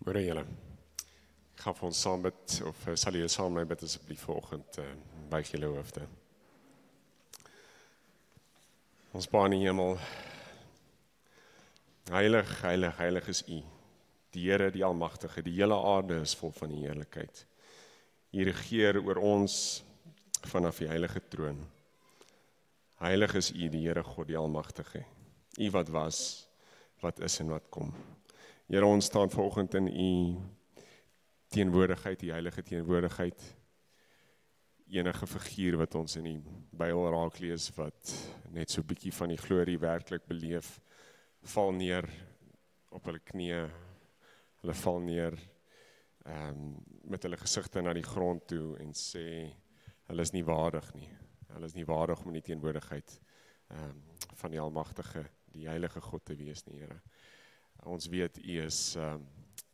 Môre julle. Ek gaan vir ons saam bid, of sal julle saam met my bid asseblief vanoggend, buig julle hoofde. Ons Pa in die hemel, heilig, heilig, heilig is U, die Here, die Almagtige, die hele aarde is vol van die heerlikheid. U regeer oor ons vanaf die heilige troon. Heilig is U, die Here God, die Almagtige, U wat was, wat is en wat kom. Here, ons staan vanoggend in U teenwoordigheid, die heilige teenwoordigheid. Enige figuur wat ons in die Bybel raak lees, wat net so bietjie van die glorie werklik beleef, val neer op hulle knieë, hulle val neer met hulle gesigte na die grond toe en sê, hulle is nie waardig nie. Hulle is nie waardig om in die teenwoordigheid van die Almagtige, die heilige God te wees nie, Here. Ons weet, U is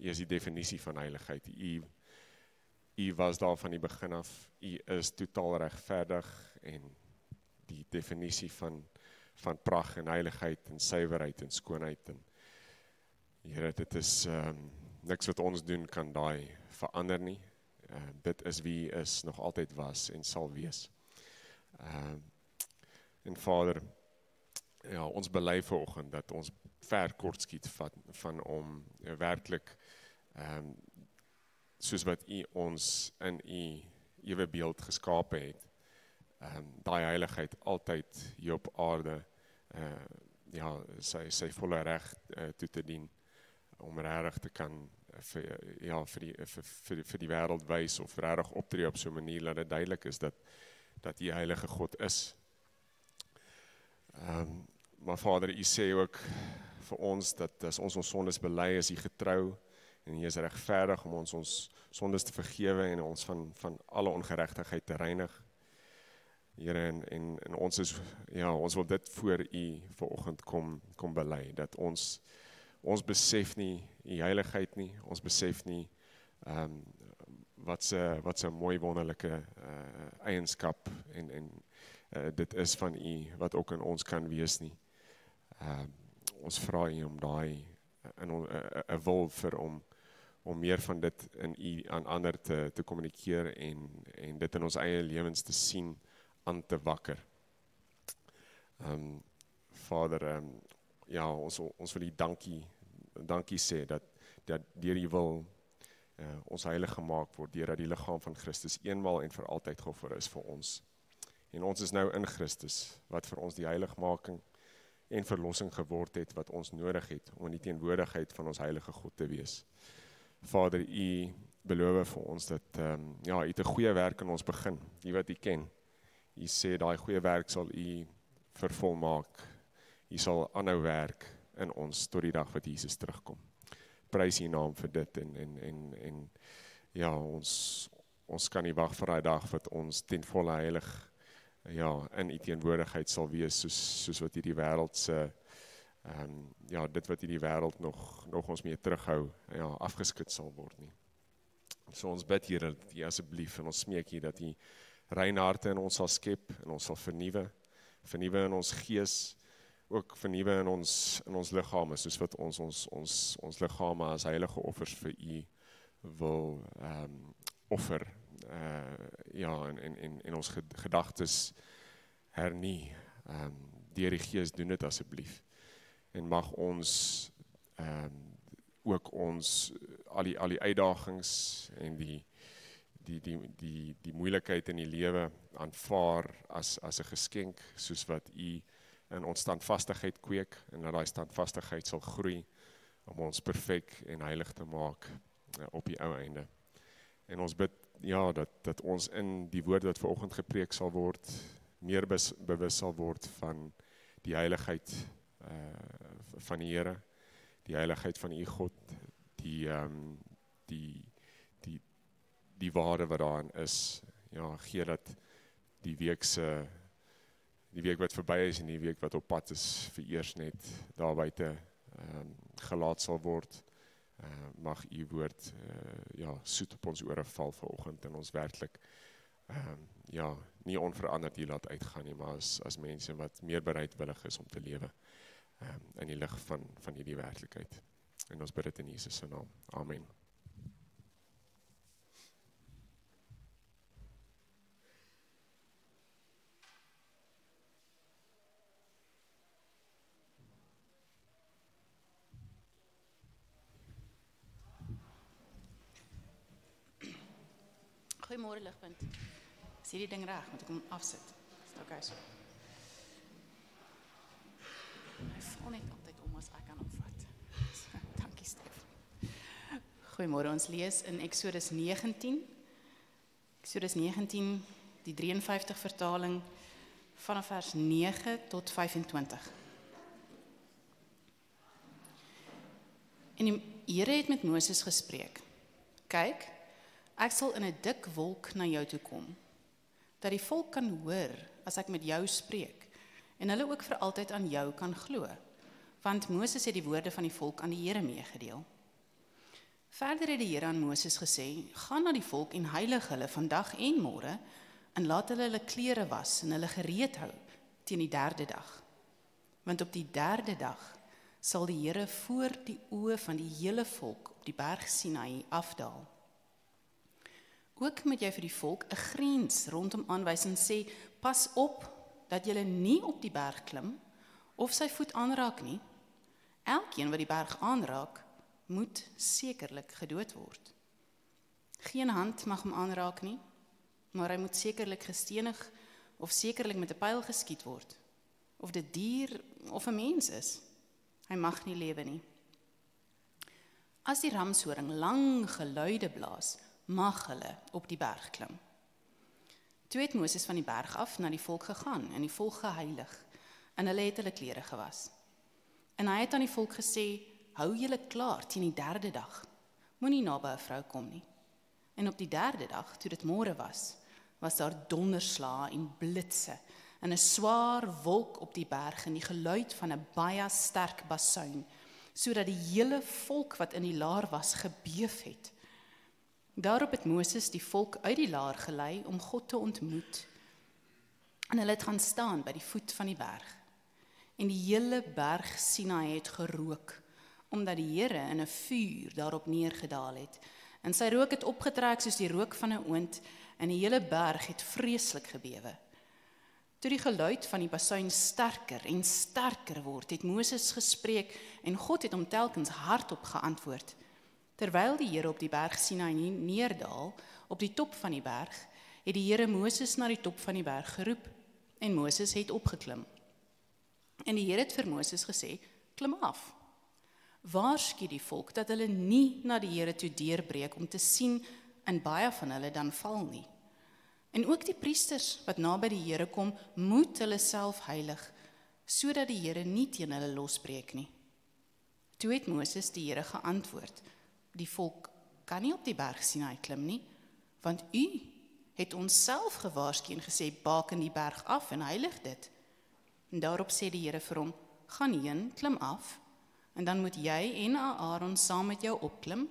die definisie van heiligheid. U was daar van die begin af. U is totaal regverdig en die definisie van pragt en heiligheid en suiwerheid en skoonheid. En Here, dit is niks wat ons doen kan daai verander nie. Dit is wie U is, nog altyd was en sal wees. En Vader, ja, ons bely vanoggend dat ons ver kort skiet van om werklik soos wat U ons in U ewe beeld geskape het, daai heiligheid altyd hier op aarde sy volle reg toe te dien, om regtig te kan vir die wêreld wys of regtig optree op so 'n manier dat dit duidelik is dat U heilige God is. Maar Vader, U sê ook vir ons dat as ons sondes bely, is U getrou en U is regverdig om ons sondes te vergewe en ons van alle ongeregtigheid te reinig. Here, en ons wil dit voor U vanoggend kom bely, dat ons besef nie U heiligheid nie, ons besef nie wat se mooi wonderlike eienskap en dit is van U wat ook in ons kan wees nie. Ons vra U om daai 'n wil vir om meer van dit in U aan ander te kommunikeer en dit in ons eie lewens te sien, aan te wakker. Vader, ons wil U dankie sê dat deur U wil ons heilig gemaak word, deurdat die liggaam van Christus eenmaal en vir altyd geoffer is vir ons. En ons is nou in Christus, wat vir ons die heiligmaking en verlossing geword het, wat ons nodig het, om in die teenwoordigheid van ons heilige God te wees. Vader, U beloof vir ons dat, U het 'n goeie werk in ons begin, die wat U ken. U sê, daai goeie werk sal U vervolmaak. U sal aanhou werk in ons, tot die dag wat Jesus terugkom. Prys U naam vir dit, en ons kan nie wag vir daai dag, wat ons ten volle heilig in U teenwoordigheid sal wees, soos wat hierdie wêreld se, dit wat hierdie wêreld nog ons mee terughou, afgeskit sal word nie. So ons bid, Here, dat U asseblief, en ons smeek U, dat U reine harte in ons sal skep, en ons sal vernuwe in ons gees, ook vernuwe in ons liggame, soos wat ons liggame as heilige offers vir U wil offer, en ons gedagtes hernie, deur die Gees, doen dit asseblief, en mag ons ook ons al die uitdagings en die moeilikheid in die lewe aanvaar as 'n geskenk, soos wat U in ons standvastigheid kweek, en dat daai standvastigheid sal groei, om ons perfek en heilig te maak op die ou einde. En ons bid, dat ons in die woord wat vanoggend gepreek sal word, meer bewus sal word van die heiligheid van die Here, die heiligheid van U God, die waarde wat daarin is. Gee dat die week wat verby is en die week wat op pad is, vir eers net daar buite gelaat sal word. Mag U woord soet op ons ore val vanoggend, en ons werklik nie onveranderd hier laat uitgaan nie, maar as mense wat meer bereidwillig is om te lewe in die lig van hierdie werklikheid. En ons bid dit in Jesus se naam. Amen. Goeiemôre Ligpunt. Is hierdie ding reg? Moet ek hom afsit? Is dit okay so? Hy val net altyd om as ek kan opvat. Dankie Stef. Goeiemôre, ons lees in Exodus 19. Exodus 19, die 53 vertaling vanaf vers 9 tot 25. En die Here het met Moses gespreek. Kyk, ek sal in 'n dik wolk na jou toe kom, dat die volk kan hoor as ek met jou spreek, en hulle ook vir altyd aan jou kan glo, want Moses het die woorde van die volk aan die Here meegedeel. Verder het die Here aan Moses gesê, gaan na die volk en heilig hulle vandag en môre, en laat hulle klere was en hulle gereed hou teen die 3de dag. Want op die 3de dag sal die Here voor die oë van die hele volk op die berg Sinaï afdaal. Ook moet jy vir die volk 'n grens rondom aanwys en sê, pas op dat julle nie op die berg klim of sy voet aanraak nie. Elkeen wat die berg aanraak, moet sekerlik gedood word. Geen hand mag hom aanraak nie, maar hy moet sekerlik gestenig of sekerlik met 'n pyl geskiet word, of dit dier of 'n mens is. Hy mag nie lewe nie. As die ramshoring lang geluide blaas, mag hulle op die berg klim. Toe het Moses van die berg af na die volk gegaan en die volk geheilig, en hulle het hulle klere gewas. En hy het aan die volk gesê, hou julle klaar teen die 3de dag, moenie naby 'n vrou kom nie. En op die 3de dag, toe dit môre was daar donderslae en blitse, en 'n swaar wolk op die berg en die geluid van 'n baie sterk basuin, sodat die hele volk wat in die laar was gebeef het. Daarop het Moses die volk uit die laar gelei om God te ontmoet. En hulle het gaan staan by die voet van die berg. En die hele berg Sinaï het gerook, omdat die Here in 'n vuur daarop neergedaal het. En sy rook het opgetrek soos die rook van 'n oond, en die hele berg het vreeslik gebewe. Toe die geluid van die basuin sterker en sterker word, het Moses gespreek, en God het hom telkens hardop geantwoord. Terwyl die Here op die berg Sinaï neerdaal, op die top van die berg, het die Here Moses na die top van die berg geroep, en Moses het opgeklim. En die Here het vir Moses gesê, klim af. Waarsku die volk dat hulle nie na die Here toe deurbreek om te sien, en baie van hulle dan val nie. En ook die priesters wat naby die Here kom, moet hulle self heilig, sodat die Here nie teen hulle losbreek nie. Toe het Moses die Here geantwoord, die volk kan nie op die berg Sinaï klim nie, want u het ons self gewaarsku en gesê, baken die berg af en heilig dit. En daarop sê die Here vir hom, gaan heen, klim af, en dan moet jy en Aaron saam met jou opklim,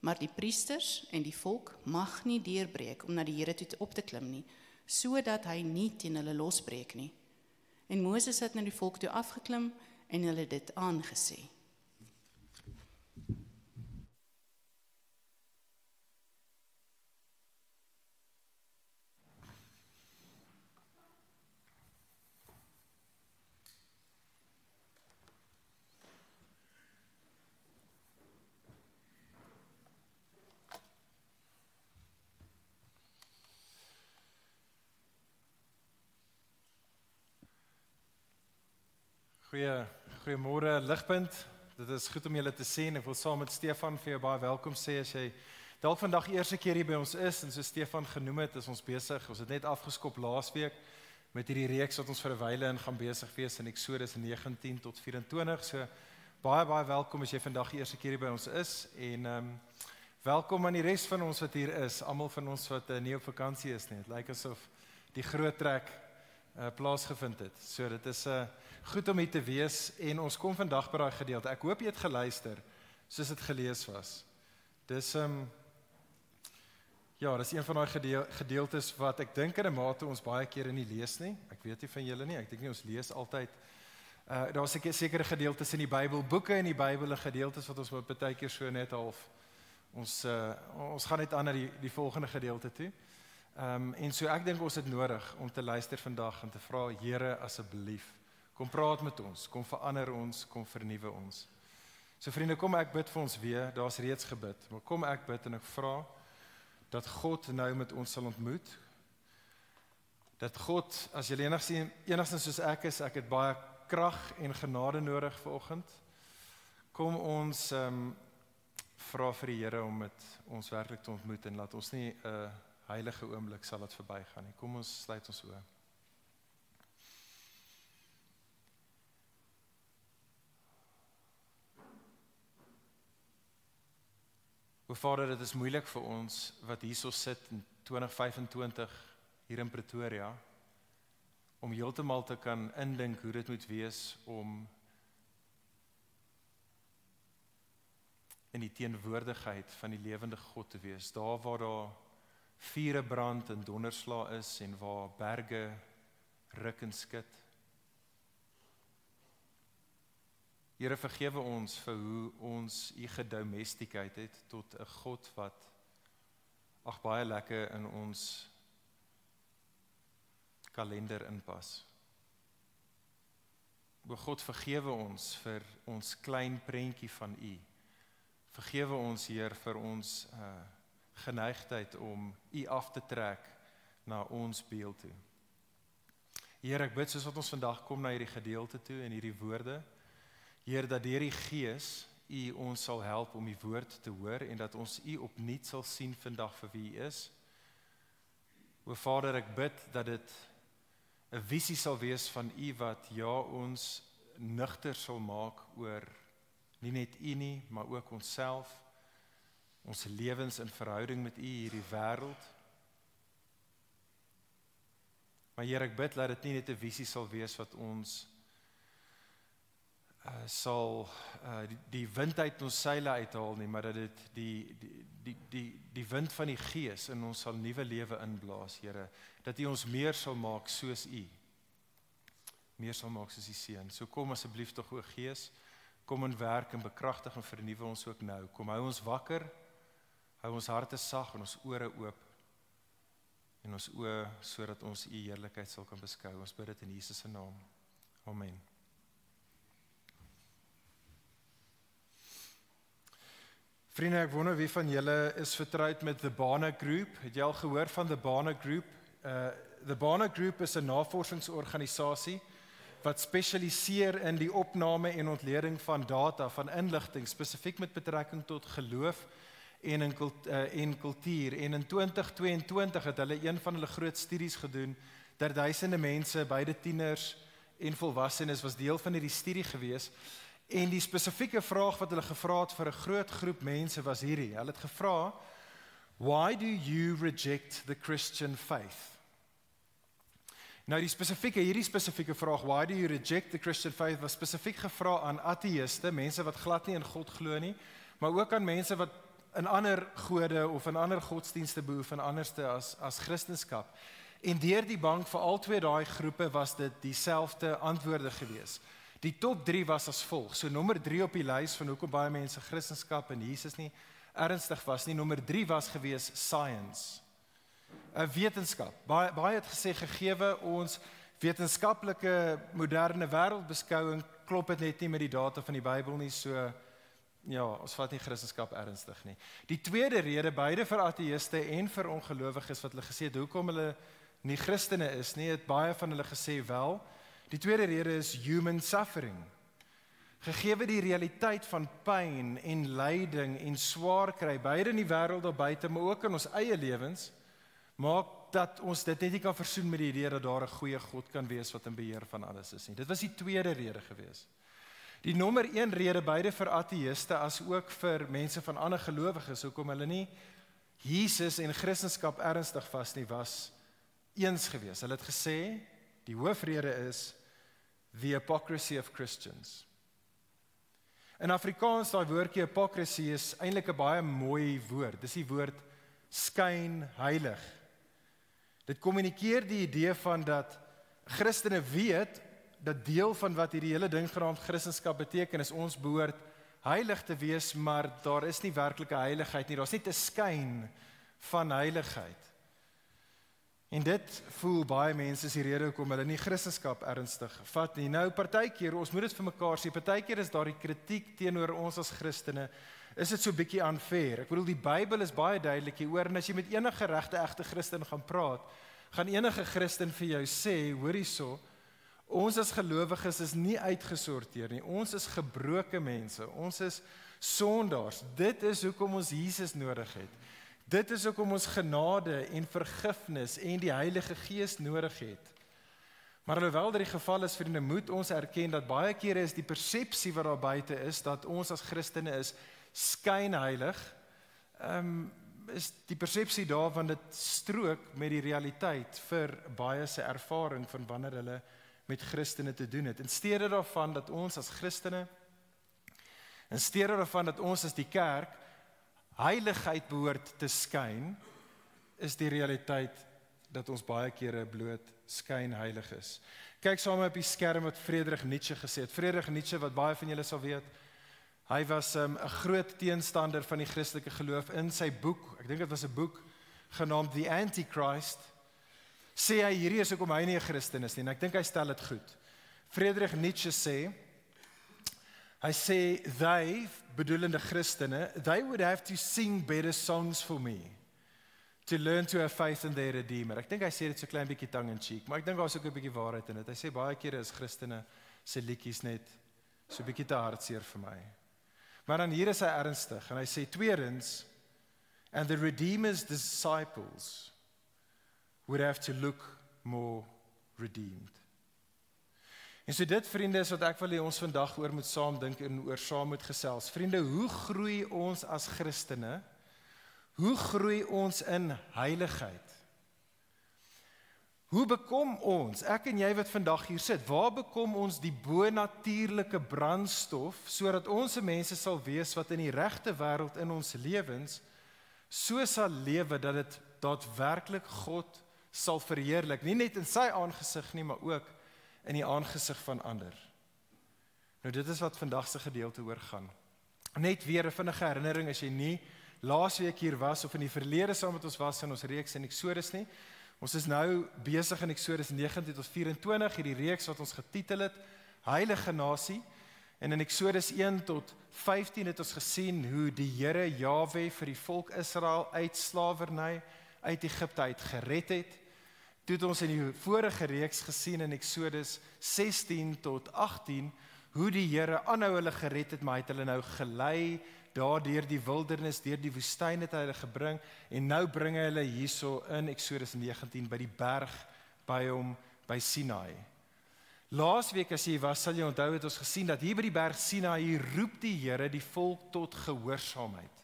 maar die priesters en die volk mag nie deurbreek om na die Here toe op te klim nie, sodat hy nie teen hulle losbreek nie. En Moses het na die volk toe afgeklim en hulle dit aangesê. Goeiemôre Ligpunt, dit is goed om julle te sien. Ek wil saam met Stefan vir jou baie welkom sê as jy dalk vandag eerste keer hier by ons is, en so Stefan genoem het, is ons besig. Ons het net afgeskop laasweek met hierdie reeks wat ons vir 'n wyle in gaan besig wees in Exodus 19 tot 24. So baie welkom as jy vandag die eerste keer hier by ons is, en welkom aan die res van ons wat hier is, almal van ons wat nie op vakansie is nie. Dit lyk asof die groot trek plaasgevind het. So dit is goed om hier te wees, en ons kom vandag by daai gedeelte. Ek hoop jy het geluister soos dit gelees was. Dis dis een van daai gedeeltes wat ek dink in 'n mate ons baie kere nie lees nie. Ek weet nie van julle nie, ek dink nie ons lees altyd Daar's sekere gedeeltes in die Bybel, boeke in die Bybel en gedeeltes wat ons maar baie keer so net half ons gaan net aan na die volgende gedeelte toe. En so ek dink ons het nodig om te luister vandag en te vra, Here asseblief, kom praat met ons, kom verander ons, kom vernuwe ons. So vriende, kom ek bid vir ons weer, daar's reeds gebid, maar kom ek bid en ek vra dat God nou met ons sal ontmoet. Dat God, as jy enigstens soos ek is, ek het baie krag en genade nodig vanoggend. Kom ons vra vir die Here om met ons werklik te ontmoet en laat ons nie 'n heilige oomblik sal dit verbygaan nie. Kom ons sluit ons oë. O Vader, dit is moeilik vir ons wat hierso sit in 2025 hier in Pretoria om heeltemal te kan indink hoe dit moet wees om in die teenwoordigheid van die lewende God te wees, daar waar daar vure brand en donderslae is en waar berge ruk en skud. Here, vergewe ons vir hoe ons U gedomesticeerd het tot 'n God wat baie lekker in ons kalender inpas. O God, vergewe ons vir ons klein prentjie van U. Vergewe ons, Heer, vir ons geneigtheid om U af te trek na ons beeld toe. Heer, ek bid soos wat ons vandag kom na hierdie gedeelte toe en hierdie woorde, Heer, dat deur die Gees U ons sal help om die woord te hoor en dat ons U opnuut sal sien vandag vir wie U is. O Vader, ek bid dat dit 'n visie sal wees van U wat ons nugter sal maak oor nie net U nie, maar ook onsself, ons lewens in verhouding met U, hierdie wêreld. Maar Heer, ek bid dat dit nie net 'n visie sal wees wat ons sal die wind uit ons seile uithaal nie, maar dat dit die wind van die Gees in ons sal nuwe lewe inblaas, Here, dat U ons meer sal maak soos U, meer sal maak soos U Seun. So kom asseblief tog, o Gees, kom in werk en bekragtig en vernuwe ons ook nou. Kom hou ons wakker, hou ons harte sag en ons ore oop en ons oë sodat ons U heerlikheid sal kan beskou. Ons bid dit in Jesus se naam. Amen. Vriende, ek wonder wie van julle is vertroud met The Barna Group. Het jy al gehoor van The Barna Group? The Barna Group is 'n navorsingsorganisasie wat spesialiseer in die opname en ontleding van data, van inligting, spesifiek met betrekking tot geloof en kultuur. En in 2022 het hulle een van hulle groot studies gedoen, dat duisende mense, beide tieners en volwassenes, was deel van hierdie studie gewees. En die spesifieke vraag wat hulle gevra het vir 'n groot groep mense was hierdie. Hulle het gevra, why do you reject the Christian faith? Nou hierdie spesifieke vraag, why do you reject the Christian faith, was spesifiek gevra aan ateïste, mense wat glad nie in God glo nie, maar ook aan mense wat in ander gode of in ander godsdienste beoefen, anderste as Christendom. En deur die bank vir al twee daai groepe was dit dieselfde antwoorde gewees. Die top 3 was as volg. So nommer 3 op die lys van hoekom baie mense Christendom en Jesus nie ernstig was nie. Nommer 3 was gewees science. 'n Wetenskap. Baie het gesê gegeewe ons wetenskaplike moderne wêreldbeskouing klop dit net nie met die data van die Bybel nie, so ja, ons vat nie Christendom ernstig nie. Die tweede rede, beide vir ateïste en vir ongelowiges wat hulle gesê het hoekom hulle nie Christene is nie, het baie van hulle gesê wel. Die tweede rede is human suffering. Gegeewe die realiteit van pyn en lyding en swaar kry, beide in die wêreld daar buite, maar ook in ons eie lewens, maak dat ons dit net nie kan versoen met die idee dat daar 'n goeie God kan wees wat in beheer van alles is nie. Dit was die tweede rede gewees. Die nommer 1 rede, beide vir ateïste as ook vir mense van ander gelowiges, hoekom hulle nie Jesus en Christendom ernstig vas nie, was eens gewees. Hulle het gesê, die hoofrede is the hypocrisy of Christians. In Afrikaans, daai woordjie hypocrisy is eintlik 'n baie mooi woord. Dis die woord skyn heilig. Dit kommunikeer die idee van dat Christene weet dat deel van wat hierdie hele ding genaamd Christendom beteken, is ons behoort heilig te wees, maar daar is nie werklike heiligheid nie, daar is net 'n skyn van heiligheid. En dit voel baie mense is die rede hoekom hulle nie Christendom ernstig vat nie. Nou, partykeer, ons moet dit vir mekaar sê, partykeer is daar die kritiek teenoor ons as Christene, is dit so bietjie unfair. Ek bedoel, die Bybel is baie duidelik hieroor, en as jy met enige regte, egte Christen gaan praat, gaan enige Christen vir jou sê, hoor hierso, ons as gelowiges is nie uitgesorteer nie, ons is gebroke mense, ons is sondaars, dit is hoekom ons Jesus nodig het. Dit is hoekom ons genade en vergifnis en die Heilige Gees nodig het. Maar alhoewel dit die geval is, vriende, moet ons erken dat baie kere is die persepsie wat daar buite is, dat ons as Christene is skynheilig, is die persepsie daarvan dit strook met die realiteit vir baie se ervaring van wanneer hulle met Christene te doen het. In steede daarvan dat ons as Christene, in steede daarvan dat ons as die kerk heiligheid behoort te skyn, is die realiteit dat ons baie kere bloot skynheilig is. Kyk saam op die skerm wat Friedrich Nietzsche gesê het. Friedrich Nietzsche, wat baie van julle sal weet, hy was 'n groot teenstander van die Christelike geloof. In sy boek, ek dink dit was 'n boek genaamd The Antichrist, sê hy hierdie is hoekom hy nie 'n Christen is nie, en ek dink hy stel dit goed. Friedrich Nietzsche sê, hy sê, they, bedoelende Christene, they would have to sing better songs for me, to learn to have faith in their Redeemer. Ek dink hy sê dit so klein bietjie tongue in cheek, maar ek dink daar is ook 'n bietjie waarheid in dit. Hy sê baie kere is Christene se liedjies net so bietjie te hartseer vir my. Maar dan hier is hy ernstig, en hy sê, tweedens, and the Redeemer's disciples would have to look more redeemed. En so dit, vriende, is wat ek wil hê ons vandag oor moet saam dink en oor saam moet gesels. Vriende, hoe groei ons as Christene? Hoe groei ons in heiligheid? Hoe bekom ons, ek en jy wat vandag hier sit, waar bekom ons die bonatuurlike brandstof, sodat ons mense sal wees wat in die regte wêreld in ons lewens so sal lewe dat dit daadwerklik God sal verheerlik, nie net in sy aangesig nie, maar ook in die aangesig van ander. Nou dit is wat vandag se gedeelte oor gaan. Net weer 'n vinnige herinnering as jy nie laasweek hier was of in die verlede saam met ons was in ons reeks in Eksodus nie. Ons is nou besig in Eksodus 19 tot 24, hierdie reeks wat ons getitel het Heilige Nasie. En in Eksodus 1 tot 15 het ons gesien hoe die Here Jahwe vir die volk Israel uit slawerny uit Egipte uit gered het. Toe het ons in die vorige reeks gesien in Eksodus 16 tot 18 hoe die Here aanhou hulle gered het, maar hy het hulle nou gelei daar deur die wildernis, deur die woestyn het hy hulle gebring, en nou bring hy hulle hierso in Eksodus 19 by die berg by hom by Sinai. Laasweek as jy was, sal jy onthou het ons gesien dat hier by die berg Sinai roep die Here die volk tot gehoorsaamheid.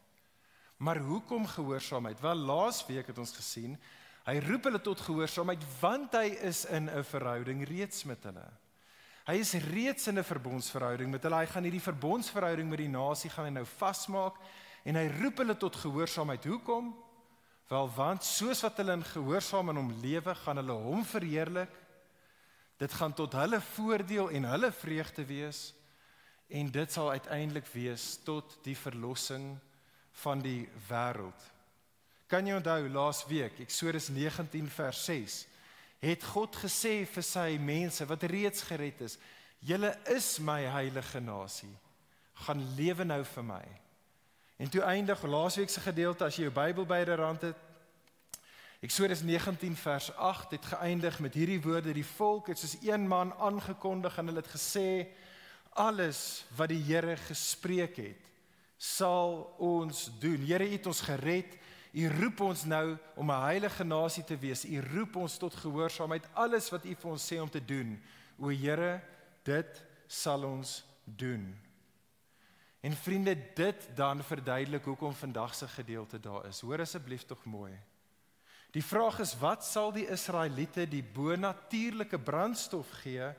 Maar hoekom gehoorsaamheid? Wel, laasweek het ons gesien, hy roep hulle tot gehoorsaamheid want hy is in 'n verhouding reeds met hulle. Hy is reeds in 'n verbondsverhouding met hulle. Hy gaan hierdie verbondsverhouding met die nasie gaan hy nou vasmaak en hy roep hulle tot gehoorsaamheid. Hoekom? Wel, want soos wat hulle in gehoorsaam aan hom lewe, gaan hulle hom verheerlik. Dit gaan tot hulle voordeel en hulle vreugde wees en dit sal uiteindelik wees tot die verlossing van die wêreld. Kan jy onthou laas week, Eksodus 19 vers 6, het God gesê vir sy mense wat reeds gered is, julle is my heilige nasie, gaan lewe nou vir my. En toe eindig laasweek se gedeelte, as jy jou Bybel byderhand het, Eksodus 19 vers 8 het geëindig met hierdie woorde, die volk het soos een man aangekondig en hulle het gesê, alles wat die Here gespreek het, sal ons doen. Here het ons gered, U roep ons nou om 'n heilige nasie te wees. U roep ons tot gehoorsaamheid. Alles wat U vir ons sê om te doen, o Here, dit sal ons doen. En vriende, dit dan verduidelik hoekom vandag se gedeelte daar is. Hoor asseblief tog mooi. Die vraag is, wat sal die Israeliete die bonatuurlike brandstof gee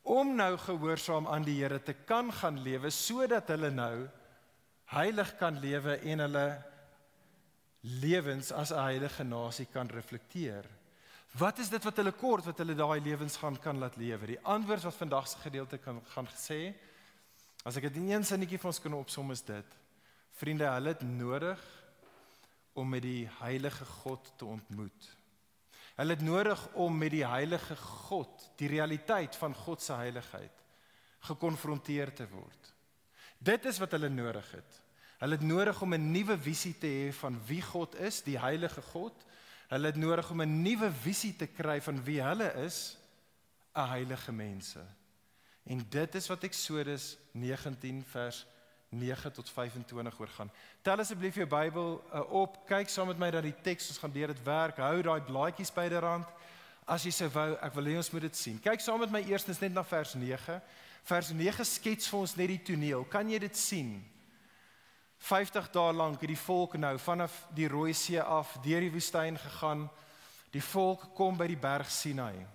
om nou gehoorsaam aan die Here te kan gaan lewe, sodat hulle nou heilig kan lewe en hulle lewens as 'n heilige nasie kan reflekteer. Wat is dit wat hulle kort, wat hulle daai lewens kan laat lewe? Die antwoord wat vandag se gedeelte gaan sê, as ek dit in een sinnetjie vir ons kan opsom, is dit: vriende, hulle het nodig om met die heilige God te ontmoet. Hulle het nodig om met die heilige God, die realiteit van God se heiligheid, gekonfronteer te word. Dit is wat hulle nodig het. Hulle het nodig om 'n nuwe visie te hê van wie God is, die heilige God. Hulle het nodig om 'n nuwe visie te kry van wie hulle is, 'n heilige mense. En dit is wat Eksodus 19 vers 9 tot 25 oor gaan. Tel asseblief jou Bybel op, kyk saam met my dat die teks, ons gaan deur dit werk, hou daai blaadjies byderhand. As jy sou wou, ek wil hê ons moet dit sien. Kyk saam met my eerstens net na vers 9. Vers 9 skets vir ons net die toneel. Kan jy dit sien? 50 dae lank het die volk nou vanaf die Rooi See af deur die woestyn gegaan. Die volk kom by die berg Sinai.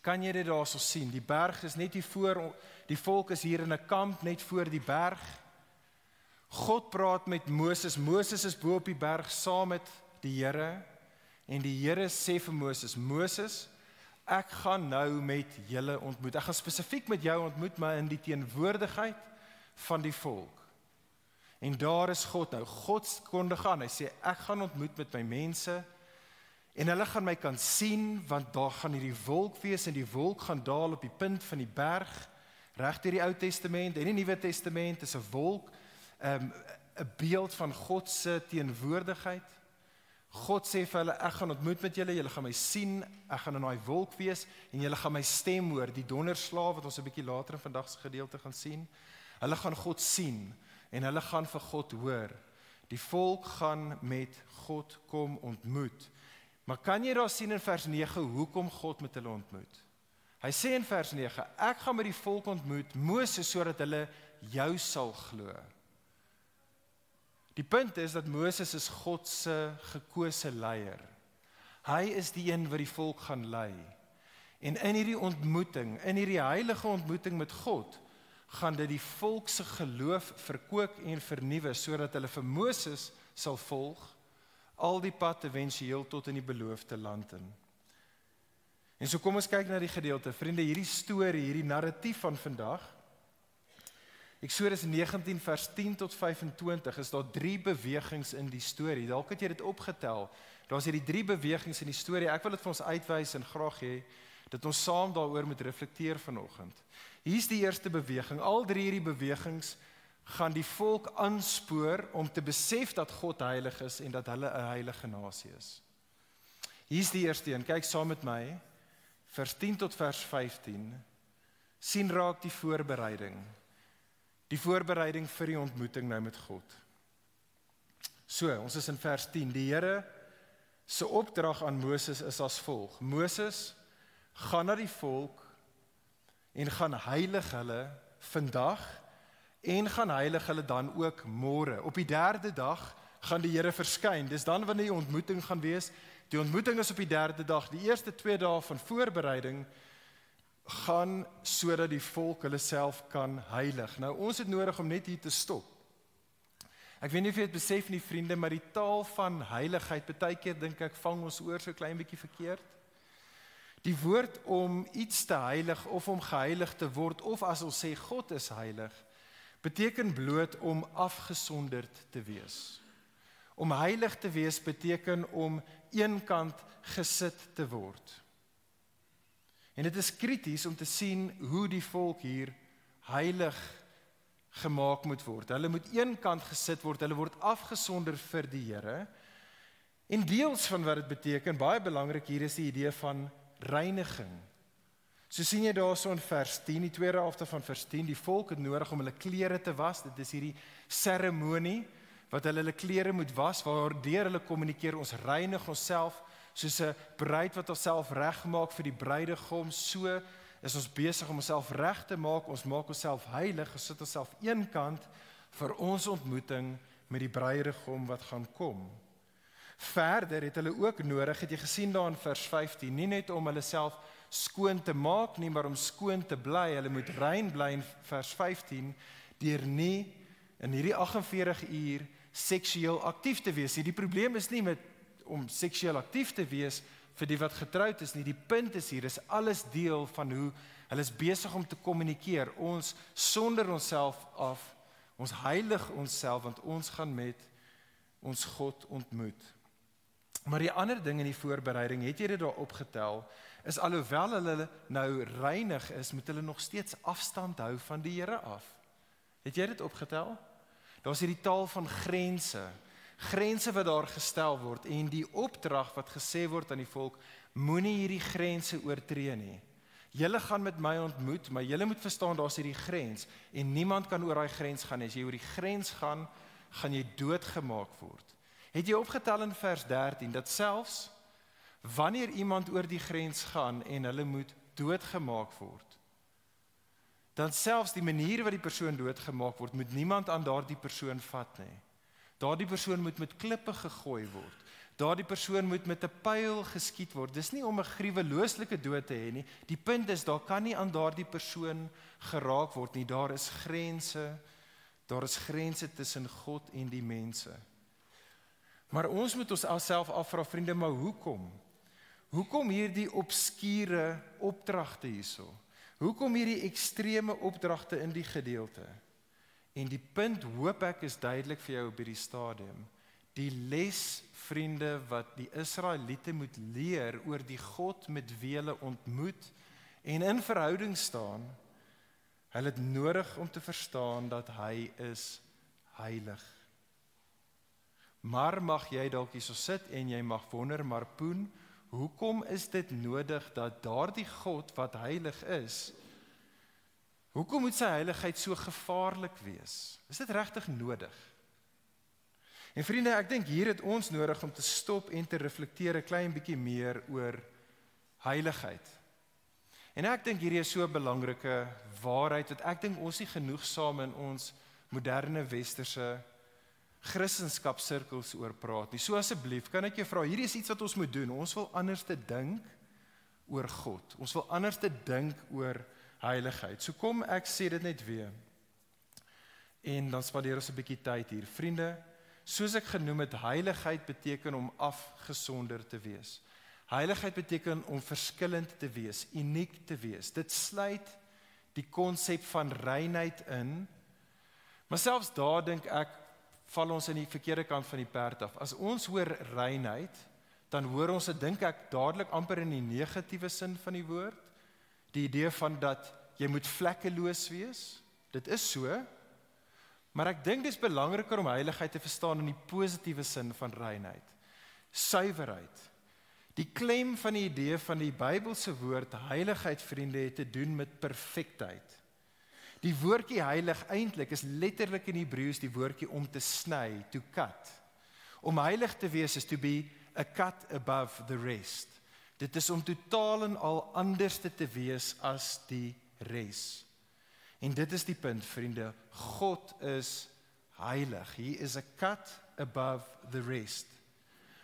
Kan jy dit daarso sien? Die berg is net hier voor, die volk is hier in 'n kamp net voor die berg. God praat met Moses. Moses is bo op die berg saam met die Here. En die Here sê vir Moses: Moses, ek gaan nou met julle ontmoet. Ek gaan spesifiek met jou ontmoet, maar in die teenwoordigheid van die volk. En daar is God nou. God kondig aan. Hy sê, ek gaan ontmoet met my mense, en hulle gaan my kan sien, want daar gaan hierdie wolk wees, en die wolk gaan daal op die punt van die berg, reg deur die Ou Testament en die Nuwe Testament, is 'n wolk, 'n beeld van God se teenwoordigheid. God sê vir hulle, ek gaan ontmoet met julle, julle gaan my sien, ek gaan in daai wolk wees, en julle gaan my stem hoor, die donderslaaf, wat ons 'n bietjie later in vandag se gedeelte gaan sien. Hulle gaan God sien, en hulle gaan vir God hoor. Die volk gaan met God kom ontmoet. Maar kan jy daar sien in vers 9, hoekom God met hulle ontmoet? Hy sê in vers 9, ek gaan met die volk ontmoet, Moses, sodat hulle jou sal glo. Die punt is dat Moses is God se gekose leier. Hy is die een wat die volk gaan lei. En in hierdie ontmoeting, in hierdie heilige ontmoeting met God, gaan dit die volk se geloof verkoop en vernuwe, sodat hulle vir Moses sal volg, al die pad eventueel tot in die beloofde land in. En so kom ons kyk na die gedeelte. Vriende, hierdie storie, hierdie narratief van vandag, Eksodus 19 vers 10 tot 25, is daar 3 bewegings in die storie. Dalk het jy dit opgetel. Daar is hierdie 3 bewegings in die storie. Ek wil dit vir ons uitwys en graag hê dat ons saam daaroor moet reflekteer vanoggend. Hier is die eerste beweging. Al 3 hierdie bewegings gaan die volk aanspoor om te besef dat God heilig is en dat hulle 'n heilige nasie is. Hier is die eerste een. Kyk saam met my. Vers 10 tot vers 15. Sien raak die voorbereiding. Die voorbereiding vir die ontmoeting nou met God. So, ons is in vers 10. Die Here se opdrag aan Moses is as volg. Moses, gaan na die volk en gaan heilig hulle vandag en gaan heilig hulle dan ook môre. Op die 3de dag gaan die Here verskyn. Dis dan wanneer die ontmoeting gaan wees. Die ontmoeting is op die 3de dag. Die eerste 2 dae van voorbereiding gaan sodat die volk hulle self kan heilig. Nou, ons het nodig om net hier te stop. Ek weet nie of jy het besef nie, vriende, maar die taal van heiligheid, baie keer dink ek, vang ons oor so klein bietjie verkeerd. Die woord om iets te heilig of om geheilig te word, of as ons sê God is heilig, beteken bloot om afgesonderd te wees. Om heilig te wees beteken om eenkant gesit te word. En dit is krities om te sien hoe die volk hier heilig gemaak moet word. Hulle moet eenkant gesit word, hulle word afgesonder vir die Here. En deels van wat dit beteken, baie belangrik hier is die idee van reiniging. So sien jy daarso in vers 10, die tweede helfte van vers 10, die volk het nodig om hulle klere te was. Dit is hierdie seremonie wat hulle klere moet was, waardeur hulle kommunikeer, ons reinig onsself, soos 'n bruid wat haarself regmaak vir die bruidegom, so is ons besig om onsself reg te maak, ons maak onsself heilig, ons sit onsself eenkant vir ons ontmoeting met die bruidegom wat gaan kom. Verder het hulle ook nodig, het jy gesien daar in vers 15, nie net om hulle self skoon te maak nie, maar om skoon te bly. Hulle moet rein bly in vers 15, deur nie in hierdie 48 uur seksueel aktief te wees. Die probleem is nie met om seksueel aktief te wees vir die wat getroud is nie. Die punt is hier, is alles deel van hoe hulle is besig om te kommunikeer. Ons sonder onsself af, ons heilig onsself, want ons gaan met ons God ontmoet. Maar die ander ding in die voorbereiding, het jy dit daar opgetel, is alhoewel hulle nou reinig is, moet hulle nog steeds afstand hou van die Here af. Het jy dit opgetel? Daar is hierdie taal van grense wat daar gestel word, en die opdrag wat gesê word aan die volk, moenie hierdie grense oortree nie. Julle gaan met my ontmoet, maar julle moet verstaan, daar is hierdie grens, en niemand kan oor daai grens gaan. As jy oor die grens gaan, gaan jy doodgemaak word. Het jy opgetel in vers 13, dat selfs wanneer iemand oor die grens gaan, en hulle moet doodgemaak word, dan selfs die manier wat die persoon doodgemaak word, moet niemand aan daardie persoon vat nie. Daardie persoon moet met klippe gegooi word. Daardie persoon moet met 'n pyl geskiet word. Dis nie om 'n gruwelooslike dood te hê nie. Die punt is, daar kan nie aan daardie persoon geraak word nie. Daar is grense tussen God en die mense. Maar ons moet ons self afvra, vriende, maar hoekom? Hoekom hierdie obskure opdragte hierso? Hoekom hierdie ekstreme opdragte in die gedeelte? En die punt, hoop ek, is duidelik vir jou op hierdie stadium. Die les, vriende, wat die Israeliete moet leer oor die God met wie hulle ontmoet en in verhouding staan, hulle het nodig om te verstaan dat hy is heilig. Maar mag jy dalk hierso sit en jy mag wonder, maar Poen, hoekom is dit nodig dat daardie God wat heilig is, hoekom moet sy heiligheid so gevaarlik wees? Is dit regtig nodig? En vriende, ek dink hier het ons nodig om te stop en te reflekteer 'n klein bietjie meer oor heiligheid. En ek dink hierdie is so 'n belangrike waarheid, dat ek dink ons nie genoegsaam in ons moderne westerse Christendom-sirkels oor praat nie. So asseblief, kan ek jou vra, hierdie is iets wat ons moet doen. Ons wil anders te dink oor God. Ons wil anders te dink oor heiligheid. So kom ek sê dit net weer. En dan spandeer ons 'n bietjie tyd hier. Vriende, soos ek genoem het, heiligheid beteken om afgesonder te wees. Heiligheid beteken om verskillend te wees, uniek te wees. Dit sluit die konsep van reinheid in. Maar selfs daar dink ek, val ons in die verkeerde kant van die perd af. As ons hoor reinheid, dan hoor ons dit, dink ek, dadelik amper in die negatiewe sin van die woord. Die idee van dat jy moet vlekkeloos wees. Dit is so. Maar ek dink dit is belangriker om heiligheid te verstaan in die positiewe sin van reinheid. Suiwerheid. Die klem van die idee van die Bybelse woord heiligheid, vriende, het te doen met perfektheid. Die woordjie heilig eintlik is letterlik in Hebreëus die woordjie om te sny, to cut. Om heilig te wees is to be a cut above the rest. Dit is om totaal en al anders te wees as die res. En dit is die punt, vriende, God is heilig. He is a cut above the rest.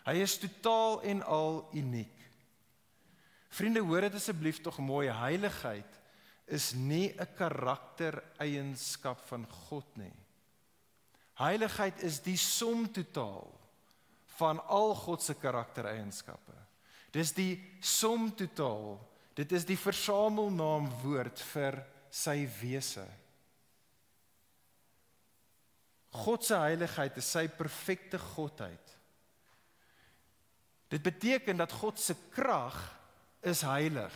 Hy is totaal en al uniek. Vriende, hoor dit asseblief tog mooi, heiligheid is nie 'n karaktereienskap van God nie. Heiligheid is die som totaal van al God se karaktereienskappe. Dis die som totaal, dit is die versamelnaamwoord vir sy wese. God se heiligheid is sy perfekte godheid. Dit beteken dat God se krag is heilig.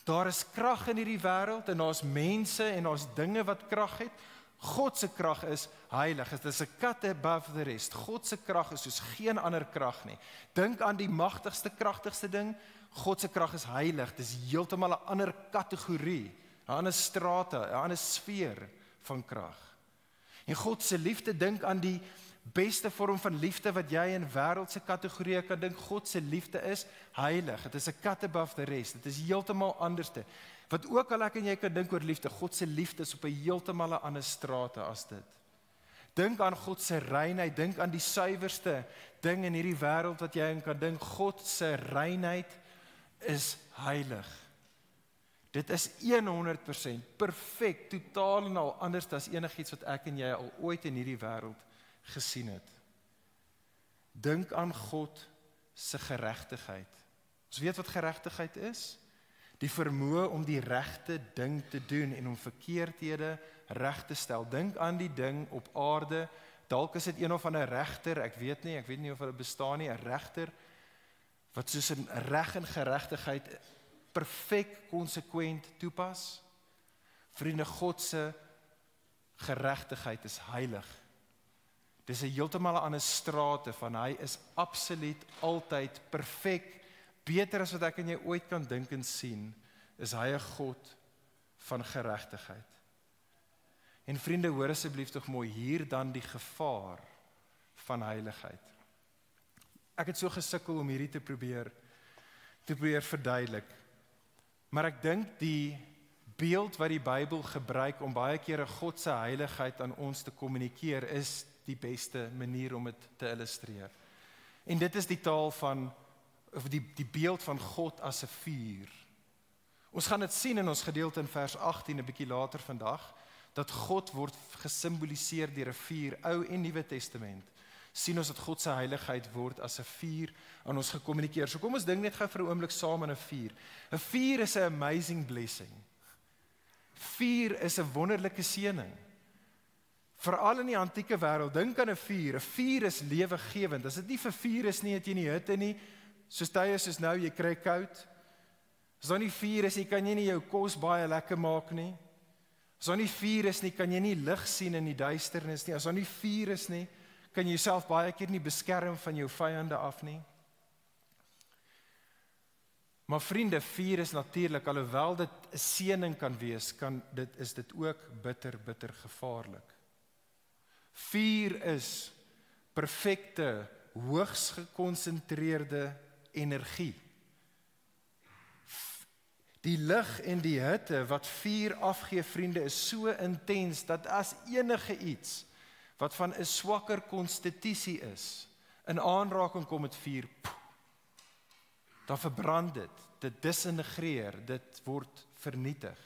Daar is krag in hierdie wêreld en daar's mense en daar's dinge wat krag het. God se krag is heilig. Dit is 'n cut above the rest. God se krag is soos geen ander krag nie. Dink aan die magtigste, kragtigste ding. God se krag is heilig. Dis heeltemal 'n ander kategorie, 'n ander strate, 'n ander sfeer van krag. En God se liefde, dink aan die beste vorm van liefde wat jy in wêreldse kategorieë kan dink. God se liefde is heilig. Dit is 'n cut above the rest. Dit is heeltemal anderste. Wat ook al ek en jy kan dink oor liefde, God se liefde is op 'n heeltemal 'n ander strate as dit. Dink aan God se reinheid, dink aan die suiwerste ding in hierdie wêreld wat jy kan dink. God se reinheid is heilig. Dit is 100% perfek, totaal en al anders as enigiets wat ek en jy al ooit in hierdie wêreld gesien het. Dink aan God se geregtigheid. Ons weet wat geregtigheid is. Die vermoë om die regte ding te doen en om verkeerdhede reg te stel. Dink aan die ding op aarde, dalk is dit een of ander regter, ek weet nie of hulle bestaan nie, 'n regter, wat soos 'n reg en geregtigheid perfek konsekwent toepas. Vriende, God se geregtigheid is heilig. Dis 'n heeltemal 'n ander strate van hy is absoluut altyd perfek. Beter as wat ek en jy ooit kan dink en sien, is hy 'n God van geregtigheid. En vriende, hoor asseblief tog mooi, hier dan die gevaar van heiligheid. Ek het so gesukkel om hierdie te probeer verduidelik. Maar ek dink die beeld wat die Bybel gebruik om baie kere God se heiligheid aan ons te kommunikeer, is die beste manier om dit te illustreer. En dit is die taal van, of die beeld van God as 'n vuur. Ons gaan dit sien in ons gedeelte in vers 18, 'n bietjie later vandag, dat God word gesimboliseer deur 'n vuur, Ou en Nuwe Testament. Sien ons dat God se heiligheid word as 'n vuur aan ons gekommunikeer. So kom ons dink net gou vir 'n oomblik saam aan 'n vuur. 'n Vuur is 'n amazing blessing. Vuur is 'n wonderlike seëning. Veral in die antieke wêreld, dink aan 'n vuur. 'n Vuur is lewegewend. As dit nie vir vuur is nie, het jy nie hitte nie. Soos tye soos nou, jy kry koud. As daar nie vuur is nie, kan jy nie jou kos baie lekker maak nie. As daar nie vuur is nie, kan jy nie lig sien in die duisternis nie. As daar nie vuur is nie, kan jy jouself baie keer nie beskerm van jou vyande af nie. Maar vriende, vuur is natuurlik, alhoewel dit 'n seëning kan wees, is dit ook bitter gevaarlik. Vuur is perfekte, hoogs gekonsentreerde energie. Die lig en die hitte wat vuur afgee, vriende, is so intens dat as enige iets wat van 'n swakker konstitusie is, in aanraking kom met vuur, dan verbrand dit disintegreer, dit word vernietig.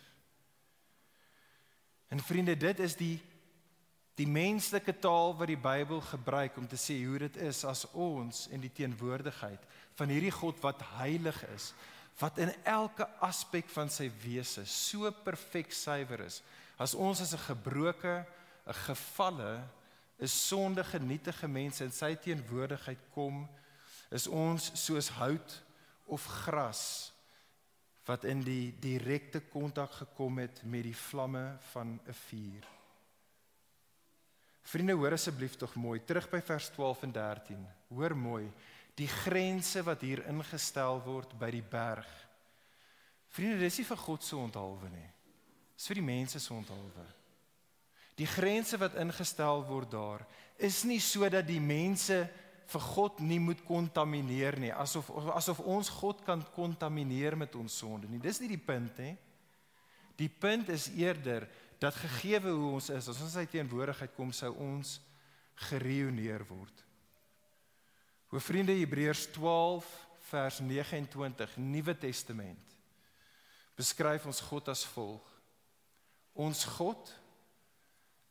En vriende, dit is die menslike taal wat die Bybel gebruik om te sê hoe dit is as ons in die teenwoordigheid van hierdie God wat heilig is, wat in elke aspek van sy wese so perfek suiwer is, as ons as 'n gebroke, 'n gefalle, 'n sondige, nietige mense in sy teenwoordigheid kom, is ons soos hout of gras, wat in die direkte kontak gekom het met die vlamme van 'n vuur. Vriende, hoor asseblief tog mooi, terug by vers 12 en 13, hoor mooi, die grense wat hier ingestel word by die berg. Vriende, dis nie vir God se onthaalwe nie, dis vir die mense se onthaalwe. Die grense wat ingestel word daar, is nie sodat die mense vir God nie moet kontamineer nie, asof ons God kan kontamineer met ons sonde nie. Dis nie die punt nie. Die punt is eerder dat gegeewe hoe ons is, as ons sy teenwoordigheid kom, sou ons gereüneer word. O vriende, Hebreërs 12 vers 29, Nuwe Testament, beskryf ons God as volg. Ons God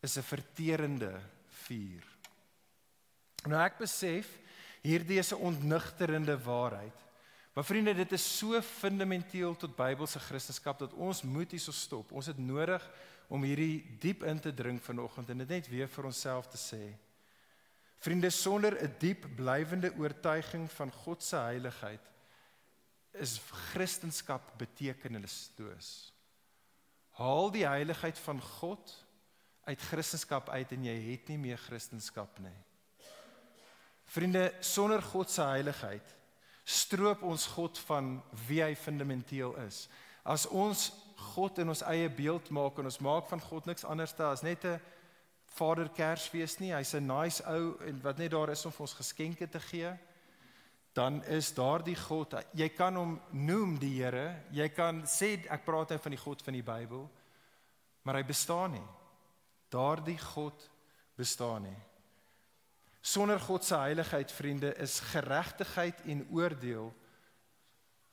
is 'n verterende vuur. Nou ek besef, hierdie is 'n ontnigterende waarheid. Maar vriende, dit is so fundamenteel tot Bybelse Christendom dat ons moet hierso stop. Ons het nodig om hierdie diep in te dring vanoggend en dit net weer vir onsself te sê. Vriende, sonder 'n diep blywende oortuiging van God se heiligheid is Christendom betekenisloos. Haal die heiligheid van God uit Christendom uit en jy het nie meer Christendom nie. Vriende, sonder God se heiligheid stroop ons God van wie hy fundamenteel is. As ons God in ons eie beeld maak en ons maak van God niks anders as net 'n Vader Kersfees nie, hy's 'n nice ou en wat net daar is om vir ons geskenke te gee, dan is daardie God, jy kan hom noem die Here, jy kan sê ek praat nou van die God van die Bybel, maar hy bestaan nie. Daardie God bestaan nie. Sonder God se heiligheid, vriende, is geregtigheid en oordeel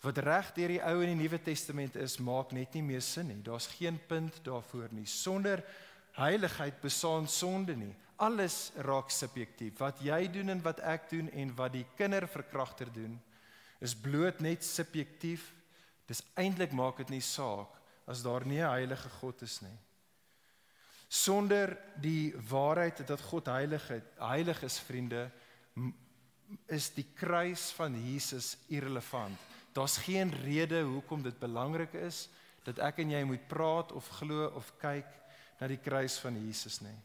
wat reg deur die Ou en die Nuwe Testament is, maak net nie meer sin nie. Daar's geen punt daarvoor nie. Sonder heiligheid bestaan sonde nie. Alles raak subjektief. Wat jy doen en wat ek doen en wat die kinderverkragter doen, is bloot net subjektief. Dis eintlik maak dit nie saak as daar nie 'n heilige God is nie. Sonder die waarheid dat God heilig is, vriende, is die kruis van Jesus irrelevant. Daar's geen rede hoekom dit belangrik is dat ek en jy moet praat of glo of kyk na die kruis van Jesus nie.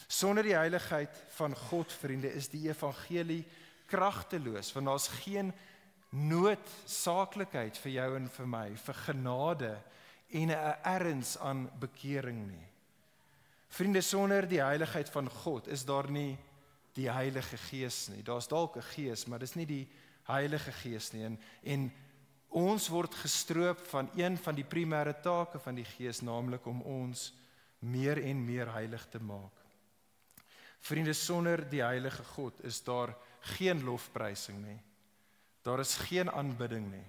Sonder die heiligheid van God, vriende, is die evangelie kragteloos, want daar's geen noodsaaklikheid vir jou en vir my, vir genade en 'n erns aan bekering nie. Vriende, sonder die heiligheid van God is daar nie die Heilige Gees nie. Daar's dalk 'n gees, maar dis nie die Heilige Gees nie. En ons word gestroop van een van die primêre take van die Gees, naamlik om ons meer en meer heilig te maak. Vriende, sonder die heilige God is daar geen lofprysing nie. Daar is geen aanbidding nie.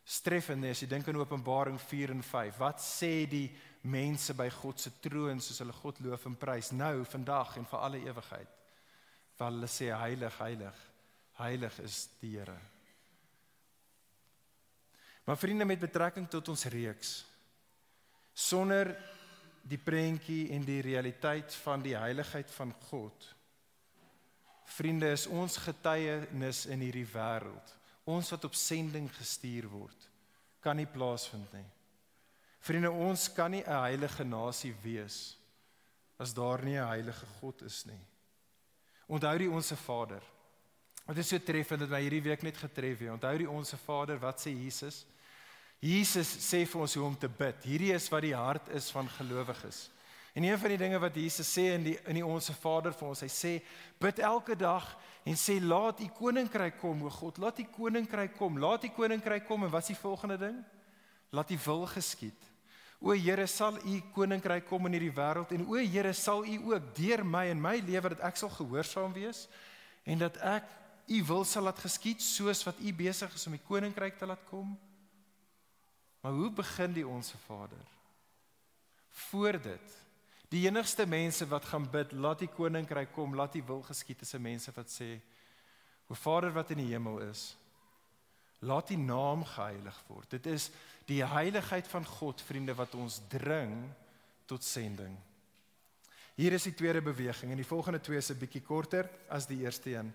Streffend nie, as jy dink aan Openbaring 4 en 5, wat sê die mense by God se troon soos hulle God loof en prys nou, vandag en vir alle ewigheid? Wel, hulle sê heilig, heilig, heilig is die Here. Maar vriende, met betrekking tot ons reeks, sonder die prentjie en die realiteit van die heiligheid van God, vriende, is ons getuienis in hierdie wêreld, ons wat op sending gestuur word, kan nie plaasvind nie. Vriende, ons kan nie 'n heilige nasie wees as daar nie 'n heilige God is nie. Onthou die Onse Vader. Dit is so treffend dat my hierdie week net getref het. Onthou die Onse Vader, wat sê Jesus? Jesus sê vir ons hoe om te bid. Hierdie is wat die hart is van gelowiges. En een van die dinge wat Jesus sê in die Onse Vader vir ons, hy sê, bid elke dag en sê, laat die koninkryk kom, o God, laat die koninkryk kom, en wat is die volgende ding? Laat die wil geskied. O Here, sal u koninkryk kom in hierdie wêreld, en o Here, sal u ook deur my in my lewe, dat ek sal gehoorsaam wees, en dat ek u wil sal laat geskied, soos wat u besig is om die koninkryk te laat kom. Maar hoe begin die Onse Vader? Voor dit, die enigste mense wat gaan bid, laat die koninkryk kom, laat die wil geskied, is 'n mense wat sê, o Vader wat in die hemel is, laat die naam geheilig word. Dit is die heiligheid van God, vriende, wat ons dring tot sending. Hier is die tweede beweging, en die volgende twee is 'n bietjie korter as die eerste een.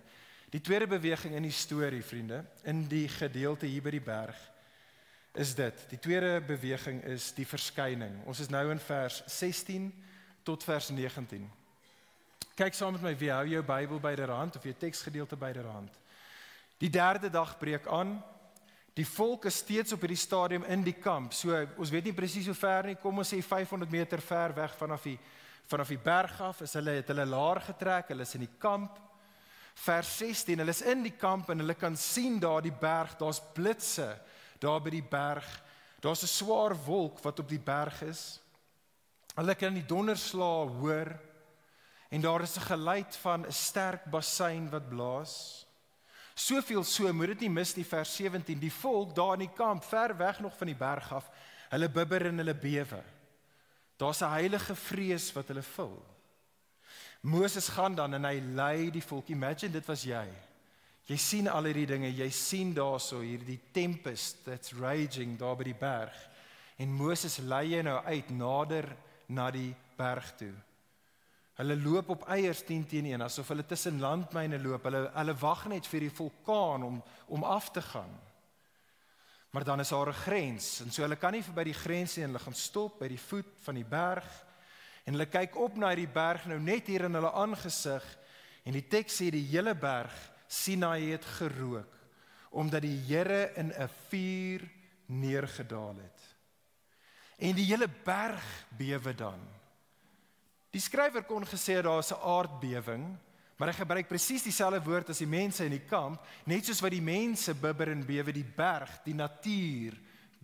Die tweede beweging in die storie, vriende, in die gedeelte hier by die berg, is dit. Die tweede beweging is die verskyning. Ons is nou in vers 16 tot vers 19. Kyk saam met my, wie hou jou Bybel byderhand of jou teksgedeelte byderhand. Die derde dag breek aan. Die volk is steeds op hierdie stadium in die kamp. So, ons weet nie presies hoe ver nie, kom ons sê 500 meter ver weg vanaf die berg af, het hulle laar getrek, hulle is in die kamp. Vers 16, hulle is in die kamp en hulle kan sien daar die berg, daar's blitse daar by die berg, daar's 'n swaar wolk wat op die berg is. Hulle kan die donderslae hoor, en daar is 'n geluid van 'n sterk bassein wat blaas. Soveel so, moet dit nie mis nie, vers 17, die volk daar in die kamp, ver weg nog van die berg af, hulle bibber en hulle bewe. Daar's 'n heilige vrees wat hulle vul. Moses gaan dan en hy lei die volk. Imagine, dit was jy. Jy sien al hierdie dinge, jy sien daarso hierdie tempest that's raging daar by die berg. En Moses lei jy nou uit nader na die berg toe. Hulle loop op eiers 10 teen 1, asof hulle tussen landmyne loop. Hulle wag net vir die vulkaan om af te gaan. Maar dan is daar 'n grens, en so hulle kan nie verby die grens nie, en hulle gaan stop by die voet van die berg, en hulle kyk op na die berg nou net hier in hulle aangesig, en die teks sê die hele berg, Sinai het gerook, omdat die Here in 'n vuur neergedaal het. En die hele berg bewe dan. Die skrywer kon gesê het daar is 'n aardbewing, maar hy gebruik presies dieselfde woord as die mense in die kamp, net soos wat die mense bibber en bewe, die berg, die natuur,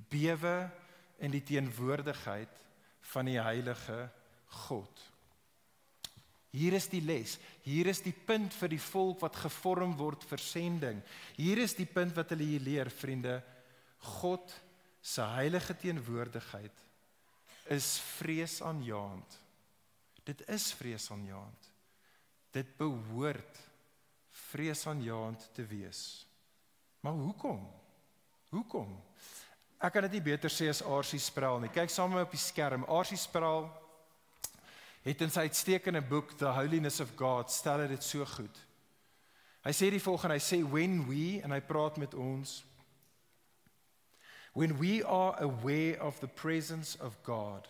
bewe in die teenwoordigheid van die heilige God. Hier is die les, hier is die punt vir die volk wat gevorm word vir sending. Hier is die punt wat hulle hier leer, vriende. God se heilige teenwoordigheid is vreesaanjaend. Dit is vreesaanjaend. Dit behoort vreesaanjaend te wees. Maar hoekom? Hoekom? Ek kan dit nie beter sê as R.C. Sproul nie. Kyk saam met my op die skerm. R.C. Sproul het in sy uitstekende boek The Holiness of God stel dit so goed. Hy sê die volgende, hy sê when we, en hy praat met ons, when we are aware of the presence of God,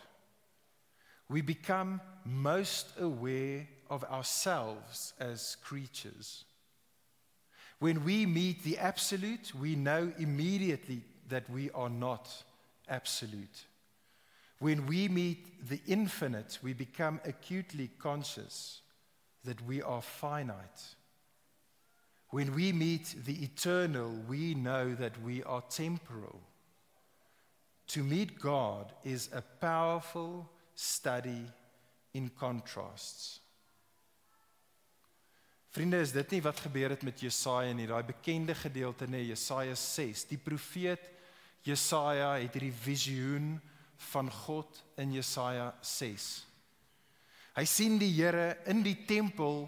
we become most aware of ourselves as creatures. When we meet the absolute, we know immediately that we are not absolute. When we meet the infinite, we become acutely conscious that we are finite. When we meet the eternal, we know that we are temporal. To meet God is a powerful study in contrasts. Vriende, is dit nie wat gebeur het met Jesaja nie, daai bekende gedeelte in Jesaja 6. Die profeet Jesaja het hierdie visioen van God in Jesaja 6. Hy sien die Here in die tempel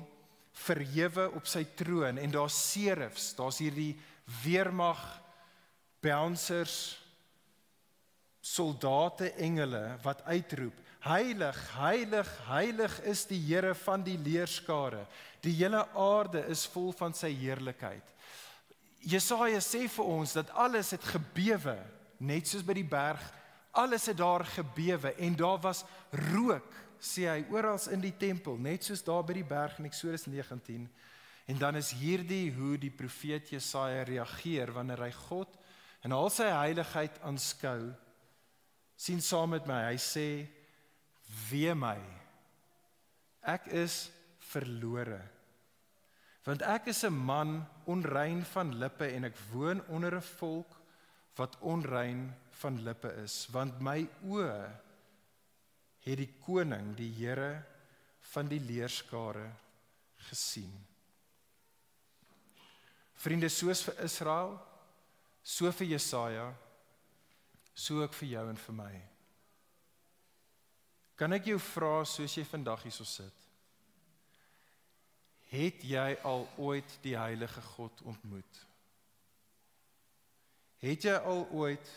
verhewe op sy troon en daar's serifs, daar's hierdie weermag, bouncers, soldate, engele wat uitroep, heilig, heilig, heilig is die Here van die leerskare. Die hele aarde is vol van sy heerlikheid. Jesaja sê vir ons dat alles het gebewe, net soos by die berg, alles het daar gebewe en daar was rook, sê hy, oral in die tempel, net soos daar by die berg in Eksodus 19. En dan is hierdie hoe die profeet Jesaja reageer wanneer hy God en al sy heiligheid aanskou. Sien saam met my, hy sê, wee my, ek is verlore, want ek is 'n man onrein van lippe en ek woon onder 'n volk wat onrein van lippe is, want my oë het die koning, die Here van die leerskare gesien. Vriende, soos vir Israel, so vir Jesaja, so ook vir jou en vir my. Kan ek jou vra, soos jy vandag hierso sit, het jy al ooit die heilige God ontmoet? Het jy al ooit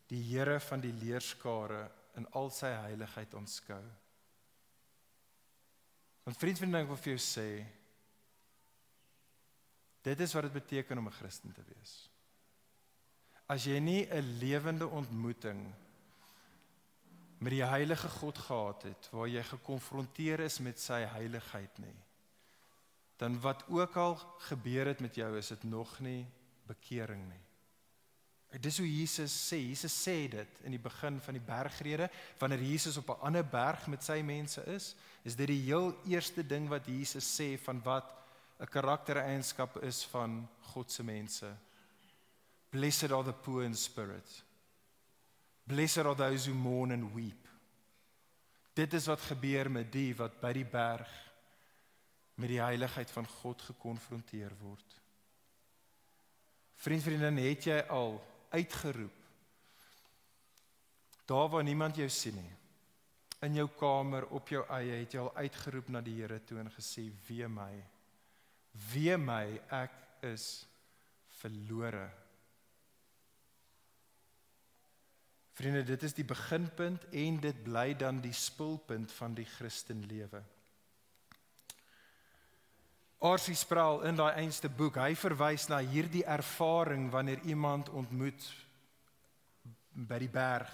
die Here van die leerskare in al sy heiligheid aanskou? Want vriend, ek wil vir jou sê, dit is wat dit beteken om 'n Christen te wees. As jy nie 'n lewende ontmoeting met die heilige God gehad het, waar jy gekonfronteer is met sy heiligheid nie, dan wat ook al gebeur het met jou, is dit nog nie bekering nie. Dis hoe Jesus sê dit in die begin van die bergrede, wanneer Jesus op 'n ander berg met sy mense is dit die heel eerste ding wat Jesus sê van wat 'n karaktereienskap is van God se mense. Blessed are the poor in spirit. Blessed are those who mourn and weep. Dit is wat gebeur met die wat by die berg met die heiligheid van God gekonfronteer word. Vriendin, het jy al uitgeroep, daar waar niemand jou sien nie, in jou kamer, op jou eie, het jy al uitgeroep na die Here toe en gesê, wee my, ek is verlore. Vriende, dit is die beginpunt en dit bly dan die spulpunt van die Christenlewe. R.C. Sproul in daai einste boek, hy verwys na hierdie ervaring wanneer iemand ontmoet by die berg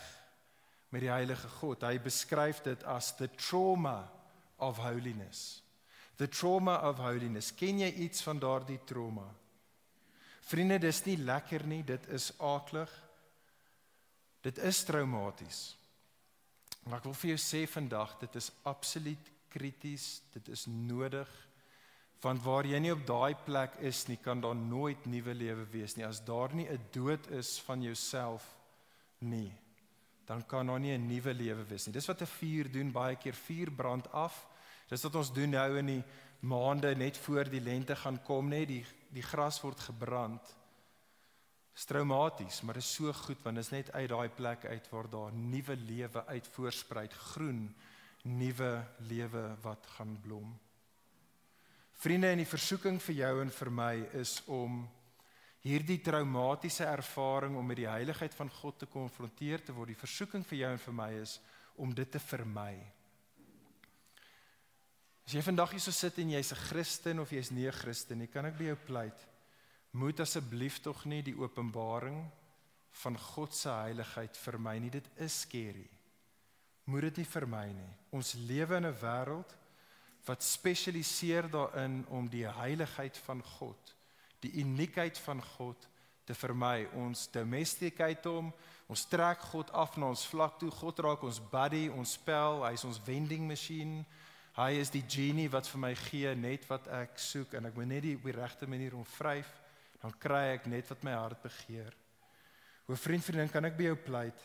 met die heilige God. Hy beskryf dit as the trauma of holiness. The trauma of holiness. Ken jy iets van daardie trauma? Vriende, dis nie lekker nie, dit is aaklig. Dit is traumaties. Maar ek wil vir jou sê vandag, dit is absoluut krities, dit is nodig, want waar jy nie op daai plek is nie, kan daar nooit nuwe lewe wees nie. As daar nie 'n dood is van jouself nie, dan kan daar nie 'n nuwe lewe wees nie. Dis wat 'n vuur doen, baie keer vuur brand af. Dis wat ons doen nou in die maande net voor die lente gaan kom, net die gras word gebrand. Dis traumaties, maar dis so goed, want dis net uit daai plek uit waar daar nuwe lewe uit voorspruit, groen, nuwe lewe wat gaan blom. Vriende, en die versoeking vir jou en vir my is om hierdie traumatiese ervaring om met die heiligheid van God te konfronteer te word, die versoeking vir jou en vir my is, om dit te vermy. As jy vandag hier so sit en jy's 'n Christen of jy's nie 'n Christen nie, kan ek by jou pleit, moet asseblief tog nie die openbaring van God se heiligheid vermy nie. Dit is scary. Moet dit nie vermy nie. Ons lewe in 'n wêreld wat spesialiseer daarin om die heiligheid van God, die uniekheid van God te vermy. Ons domesticate hom, ons trek God af na ons vlak toe, God raak ons buddy, ons spel, hy is ons vending machine, hy is die genie wat vir my gee net wat ek soek, en ek moet net die op die regte manier omvryf, dan kry ek net wat my hart begeer. O vriendin, kan ek by jou pleit,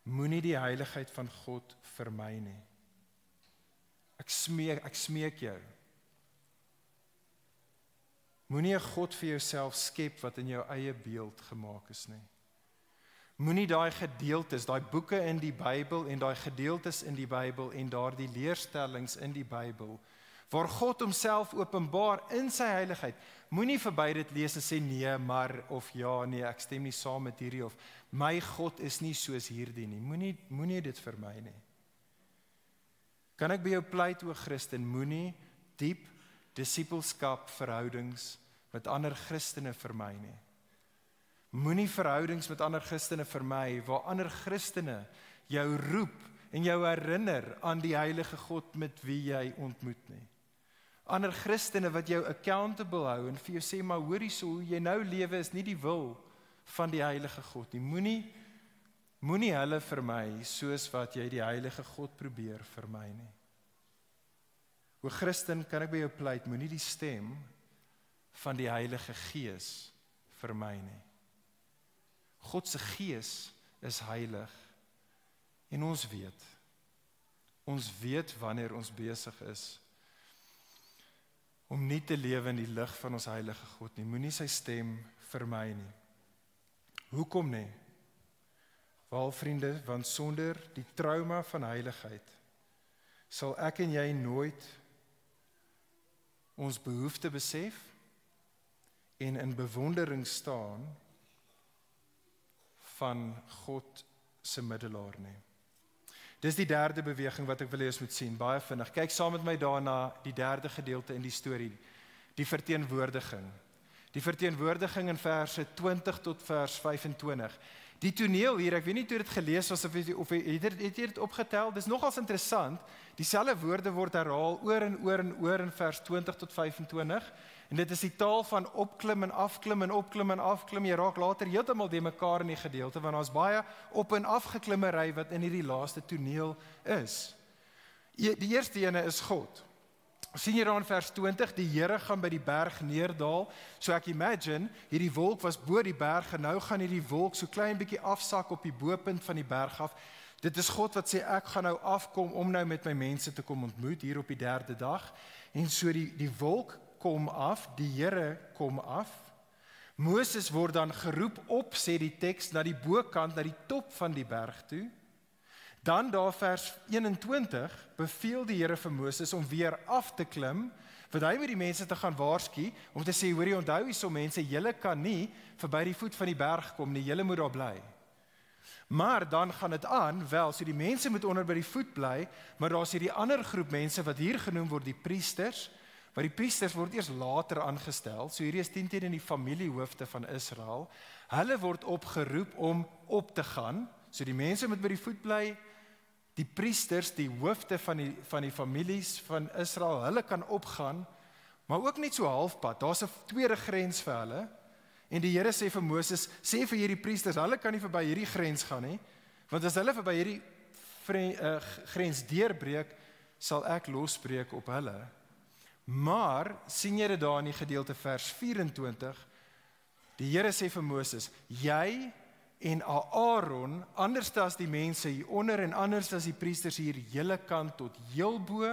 moenie die heiligheid van God vermy nie. Ek smeek jou. Moenie 'n God vir jouself skep wat in jou eie beeld gemaak is nie. Moenie daai gedeeltes, daai boeke in die Bybel en daai gedeeltes in die Bybel en daardie leerstellings in die Bybel, waar God homself openbaar in sy heiligheid, moenie verby dit lees en sê nee, maar, of ja, nee, ek stem nie saam met hierdie, of my God is nie soos hierdie nie. Moenie dit vir my nie. Kan ek by jou pleit, o Christen, moenie diep disippelskap verhoudings met ander Christene vermy nie. Moenie verhoudings met ander Christene vermy, waar ander Christene jou roep en jou herinner aan die heilige God met wie jy ontmoet nie. Ander Christene wat jou accountable hou en vir jou sê, maar hoor hierso, hoe jy nou lewe is nie die wil van die heilige God nie. Moenie hulle vermy soos wat jy die heilige God probeer vermy nie. O Christen, kan ek by jou pleit, moenie die stem van die Heilige Gees vermy nie. God se Gees is heilig en ons weet wanneer ons besig is om nie te lewe in die lig van ons heilige God nie. Moenie sy stem vermy nie. Hoekom nie? Wel vriende, want sonder die trauma van heiligheid sal ek en jy nooit ons behoefte besef en in bewondering staan van God se middelaar nie. Dis die derde beweging wat ek wil hê ons moet sien, baie vinnig. Kyk saam met my daarna die derde gedeelte in die storie, die verteenwoordiging. Die verteenwoordiging in verse 20 tot vers 25. Die toneel hier, ek weet nie hoe dit gelees was of het jy dit opgetel, dis nogals interessant, dieselfde woorde word herhaal oor en oor en oor in vers 20 tot 25, en dit is die taal van opklim en afklim en opklim en afklim, jy raak later heeltemal die mekaar in die gedeelte, want daar's baie op en afgeklimmery wat in hierdie laaste toneel is. Die eerste ene is God. Sien jy daar in vers 20, die Here gaan by die berg neerdaal, so ek imagine, hierdie wolk was bo die berg, en nou gaan hierdie wolk so klein bietjie afsak op die bopunt van die berg af. Dit is God wat sê, ek gaan nou afkom om nou met my mense te kom ontmoet, hier op die derde dag, en so die wolk kom af, die Here kom af, Moses word dan geroep op, sê die teks, na die bokant, na die top van die berg toe. Dan daar vers 21, beveel die Here vir Moses om weer af te klim, want hy met die mense te gaan waarsku, om te sê, hoorie, onthou hierso mense, julle kan nie verby die voet van die berg kom nie, julle moet daar bly. Maar dan gaan dit aan, wel, so die mense moet onder by die voet bly, maar daar is hierdie ander groep mense, wat hier genoem word die priesters, maar die priesters word eers later aangestel, so hierdie is 10 teen die familiehoofde van Israel, hulle word opgeroep om op te gaan, so die mense moet by die voet bly, die priesters, die hoofde van die families van Israel, hulle kan opgaan, maar ook net so halfpad, daar is 'n tweede grens vir hulle, en die Here sê vir Moses, sê vir hierdie priesters, hulle kan nie verby hierdie grens gaan nie, want as hulle verby hierdie grens deurbreek, sal ek losbreek op hulle. Maar, sien jy dit daar in die gedeelte vers 24, die Here sê vir Moses, jy en Aaron, anders as die mense hieronder en anders as die priesters hier, julle kan tot heel bo,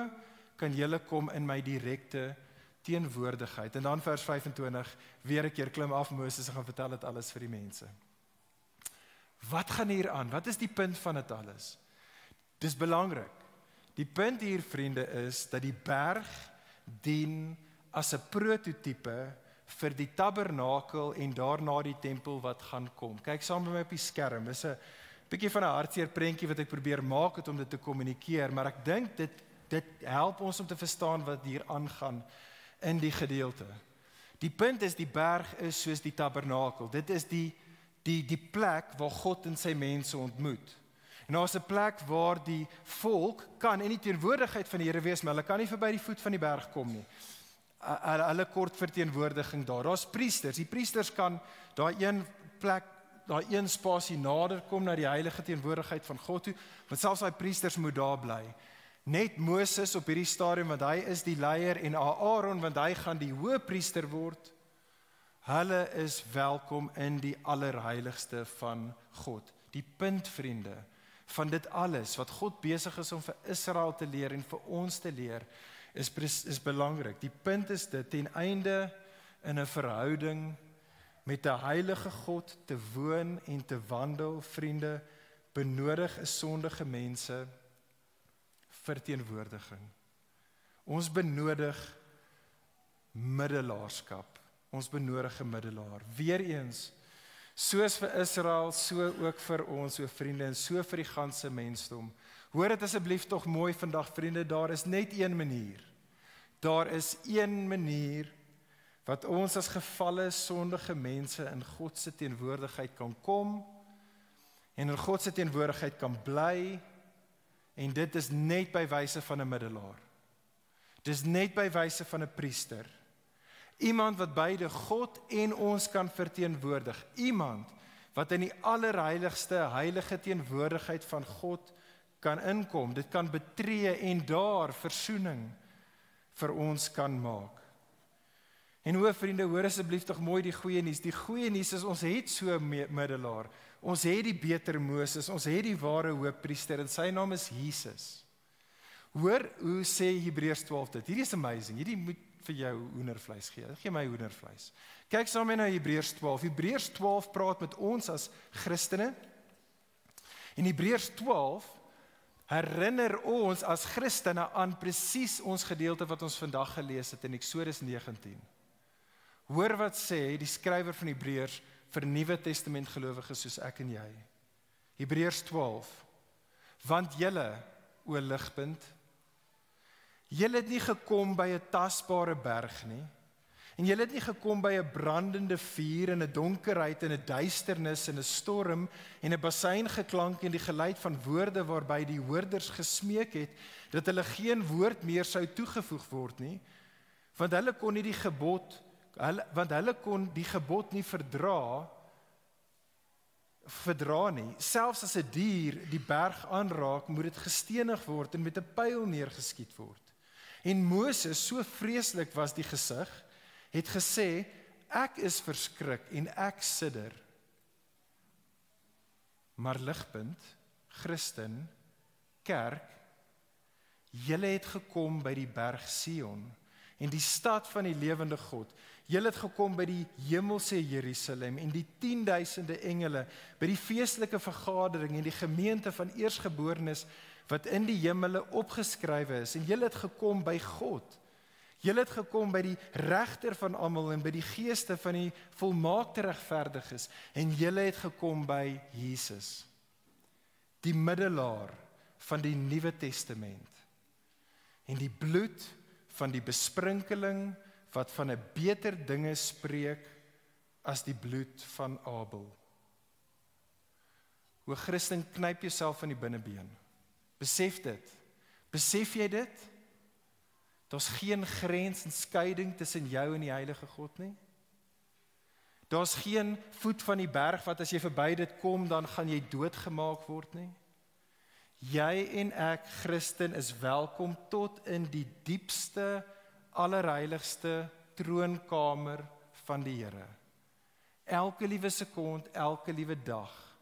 kan julle kom in my direkte teenwoordigheid. En dan vers 25, weer 'n keer klim af Moses en gaan vertel dit alles vir die mense. Wat gaan hier aan? Wat is die punt van dit alles? Dis belangrik. Die punt hier, vriende, is dat die berg dien as 'n prototipe vir die tabernakel en daarna die tempel wat gaan kom. Kyk saam met my op die skerm, dis 'n bietjie van 'n hartseer prentjie wat ek probeer maak het om dit te kommunikeer, maar ek dink dit help ons om te verstaan wat hier aangaan in die gedeelte. Die punt is, die berg is soos die tabernakel. Dit is die plek waar God en sy mense ontmoet. En daar is 'n plek waar die volk kan in die teenwoordigheid van die Here wees, maar hulle kan nie verby die voet van die berg kom nie. Hulle kort verteenwoordiging daar. Daar's priesters. Die priesters kan daai een plek, daai een spasie nader kom na die heilige teenwoordigheid van God toe, want selfs daai priesters moet daar bly. Net Moses op hierdie stadium, want hy is die leier, en Aaron, want hy gaan die hoëpriester word. Hulle is welkom in die allerheiligste van God. Die punt, vriende, van dit alles wat God besig is om vir Israel te leer en vir ons te leer, is belangrik. Die punt is dit, ten einde in 'n verhouding met 'n heilige God te woon en te wandel, vriende, benodig 'n sondige mense verteenwoordiging. Ons benodig middelaarskap. Ons benodig 'n middelaar. Weereens, soos vir Israel, so ook vir ons, so vriende, en so vir die ganse mensdom. Hoor dit asseblief tog mooi vandag, vriende, daar is net een manier. Daar is een manier wat ons as gefalle sondige mense in God se teenwoordigheid kan kom en in God se teenwoordigheid kan bly, en dit is net by wyse van 'n middelaar. Dis net by wyse van 'n priester. Iemand wat beide God en ons kan verteenwoordig. Iemand wat in die allerheiligste heilige teenwoordigheid van God kan inkom, dit kan betree en daar versoening vir ons kan maak. En hoor vriende, hoor asseblief tog mooi die goeie nuus. Die goeie nuus is ons het so 'n middelaar. Ons het die beter Moses, ons het die ware hoëpriester en sy naam is Jesus. Hoor hoe sê Hebreërs 12 dit. Hierdie is amazing. Hierdie moet vir jou hoendervleis gee. Gee my hoendervleis. Kyk saam met my na Hebreërs 12. Hebreërs 12 praat met ons as Christene. En Hebreërs 12 herinner ons as Christene aan presies ons gedeelte wat ons vandag gelees het in Eksodus 19. Hoor wat sê die skrywer van Hebreërs vir Nuwe Testament gelowiges soos ek en jy. Hebreërs 12. Want julle, o ligpunt, julle het nie gekom by 'n tasbare berg nie, en julle het nie gekom by 'n brandende vuur en 'n donkerheid en 'n duisternis en 'n storm en 'n basuingeklank en die geluid van woorde waarby die hoorders gesmeek het dat hulle geen woord meer sou toegevoeg word nie, want hulle kon die gebod nie verdra nie. Selfs as 'n dier die berg aanraak, moet dit gestenig word en met 'n pyl neergeskiet word. En Moses, so vreeslik was die gesig, het gesê, ek is verskrik en ek sidder. Maar ligpunt, Christen, kerk, julle het gekom by die berg Sion en die stad van die lewende God. Julle het gekom by die hemelse Jerusalem en die 10.000 engele, by die feestelike vergadering en die gemeente van eersgeborenes wat in die hemele opgeskrywe is. En julle het gekom by God. Julle het gekom by die regter van almal en by die geeste van die volmaakte regverdiges. En julle het gekom by Jesus, die middelaar van die Nuwe Testament. En die bloed van die besprinkeling wat van 'n beter dinge spreek as die bloed van Abel. O Christen, knyp jouself in die binnebeen. Besef dit. Besef jy dit? Daar's geen grens en skeiding tussen jou en die heilige God nie. Daar's geen voet van die berg wat as jy verby dit kom, dan gaan jy doodgemaak word nie. Jy en ek, Christen, is welkom tot in die diepste, allerheiligste troonkamer van die Here. Elke liewe sekond, elke liewe dag.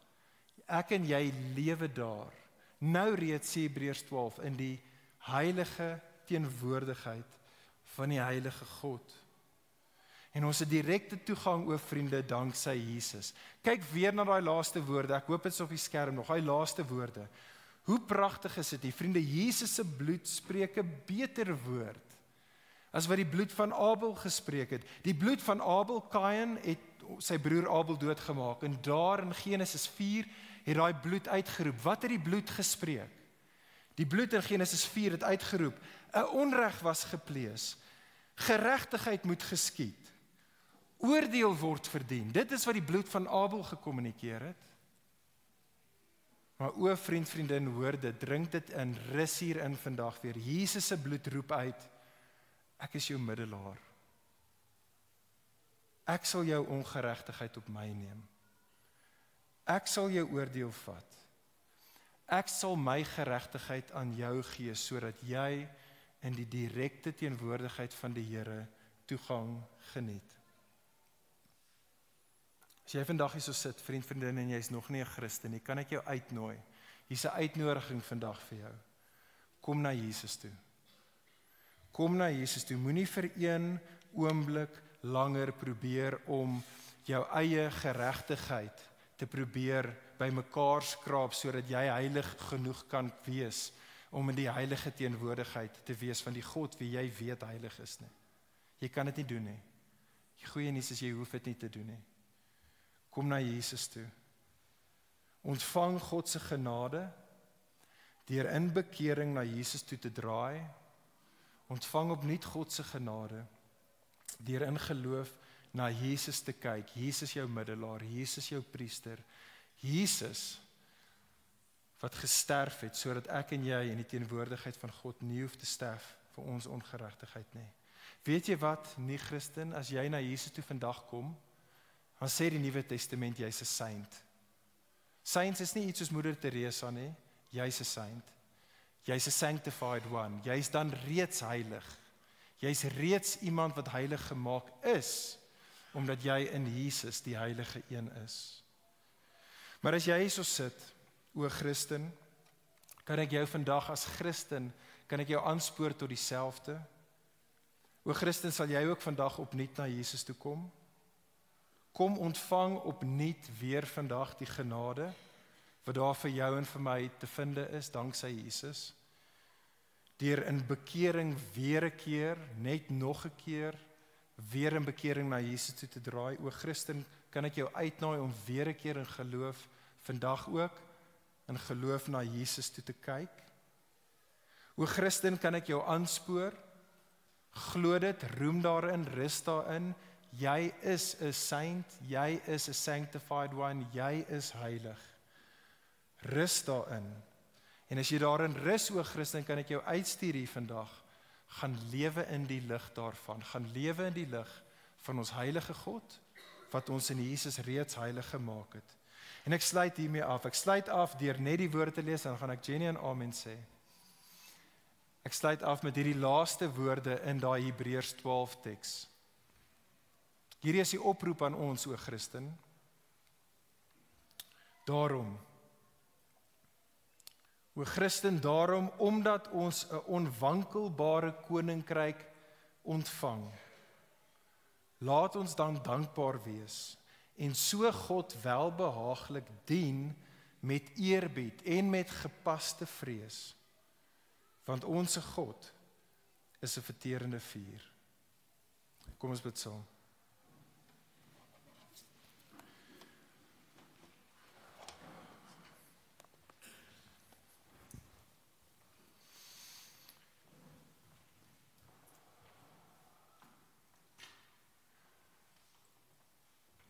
Ek en jy lewe daar. Nou reeds sê Hebreërs 12 in die heilige teenwoordigheid van die heilige God. En ons het direkte toegang, o vriende, danksy Jesus. Kyk weer na daai laaste woorde. Ek hoop dit is op die skerm nog. Daai laaste woorde. Hoe pragtig is dit, vriende? Jesus se bloed spreek 'n beter woord as wat die bloed van Abel gespreek het. Die bloed van Abel, Kain, het sy broer Abel doodgemaak, en daar in Genesis 4 het daai bloed uitgeroep. Wat het die bloed gespreek? Die bloed in Genesis 4 het uitgeroep, 'n onreg was gepleeg, geregtigheid moet geskied, oordeel word verdien. Dit is wat die bloed van Abel gekommunikeer het. Maar o vriend, vriendin, hoor dit, drink dit in, rus hierin vandag weer. Jesus se bloed roep uit, ek is jou middelaar. Ek sal jou ongeregtigheid op my neem. Ek sal jou oordeel vat. Ek sal my geregtigheid aan jou gee, sodat jy in die direkte teenwoordigheid van die Here toegang geniet. As jy vandag hier so sit, vriend, vriendin, en jy is nog nie 'n Christen nie, kan ek jou uitnooi. Hier's 'n uitnodiging vandag vir jou. Kom na Jesus toe. Kom na Jesus toe. Moenie vir een oomblik langer probeer om jou eie geregtigheid te probeer bymekaar skraap sodat jy heilig genoeg kan wees om in die heilige teenwoordigheid te wees van die God wie jy weet heilig is nie. Jy kan dit nie doen nie. Die goeie nuus is jy hoef dit nie te doen nie. Kom na Jesus toe. Ontvang God se genade deur in bekering na Jesus toe te draai. Ontvang opnuut God se genade deur in geloof na Jesus te kyk. Jesus jou middelaar, Jesus jou priester, Jesus wat gesterf het sodat ek en jy in die teenwoordigheid van God nie hoef te sterf vir ons ongeregtigheid nie. Weet jy wat, nie Christen, as jy na Jesus toe vandag kom, dan sê die Nuwe Testament jy's 'n saint. Saints is nie iets soos Moeder Teresa nie, jy's 'n saint. Jy's 'n sanctified one. Jy's dan reeds heilig. Jy's reeds iemand wat heilig gemaak is, omdat jy in Jesus die heilige een is. Maar as jy hierso sit, o Christen, kan ek jou vandag as Christen, kan ek jou aanspoor tot dieselfde? O Christen, sal jy ook vandag opnuut na Jesus toe kom? Kom ontvang opnuut weer vandag die genade, wat daar vir jou en vir my te vinde is, danksy Jesus. Deur in bekering weer 'n keer, net nog 'n keer, weer in bekering na Jesus toe te draai. O Christen, kan ek jou uitnooi om weer 'n keer in geloof, vandag ook, in geloof na Jesus toe te kyk. O Christen, kan ek jou aanspoor, glo dit, roem daarin, rus daarin, jy is 'n saint, jy is 'n sanctified one, jy is heilig. Rus daarin. En as jy daarin rus, o Christen, kan ek jou uitstuur hier vandag, gaan lewe in die lig daarvan, gaan lewe in die lig van ons heilige God, wat ons in Jesus reeds heilig gemaak het. En ek sluit hiermee af. Ek sluit af deur net die woorde te lees, en dan gaan ek Jenny en amen sê. Ek sluit af met hierdie laaste woorde in daai Hebreërs 12 teks. Hierdie is die oproep aan ons, o Christen. Daarom, o Christen, daarom, omdat ons 'n onwankelbare koninkryk ontvang, laat ons dan dankbaar wees en so God welbehaaglik dien met eerbied en met gepaste vrees, want ons God is 'n verterende vuur. Kom ons bid saam.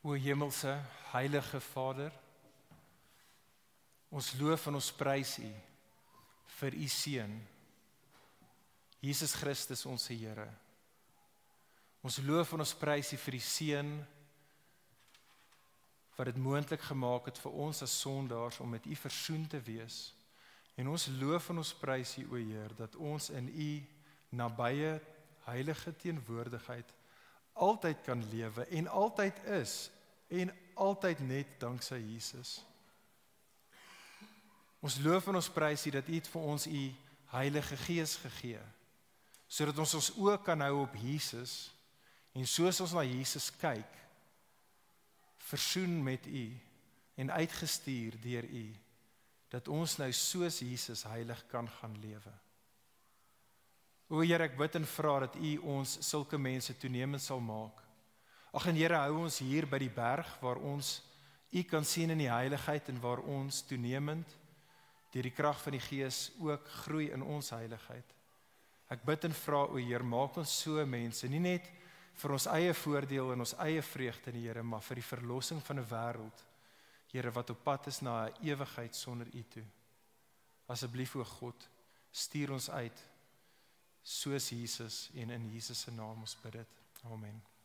O hemelse, heilige Vader, ons loof en ons prys U vir U Seun, Jesus Christus ons Here. Ons loof en ons prys U vir die Seun, wat dit moontlik gemaak het vir ons as sondaars om met U versoen te wees. En ons loof en ons prys U, o Heer, dat ons in U nabye heilige teenwoordigheid altyd kan lewe en altyd is en altyd net danksy Jesus. Ons loof en ons prys U dat U het vir ons U Heilige Gees gegee, sodat ons oë kan hou op Jesus en soos ons na Jesus kyk, versoen met U en uitgestuur deur U, dat ons nou soos Jesus heilig kan gaan lewe. O Here, ek bid en vra dat U ons sulke mense toenemend sal maak. Ag en Here, hou ons hier by die berg waar ons U kan sien in die heiligheid en waar ons toenemend deur die krag van die Gees ook groei in ons heiligheid. Ek bid en vra, o Heer, maak ons so mense, nie net vir ons eie voordeel en ons eie vreugde, Here, maar vir die verlossing van 'n wêreld, Here, wat op pad is na 'n ewigheid sonder U toe. Asseblief, o God, stuur ons uit, soos Jesus, en in Jesus se naam ons bid dit. Amen.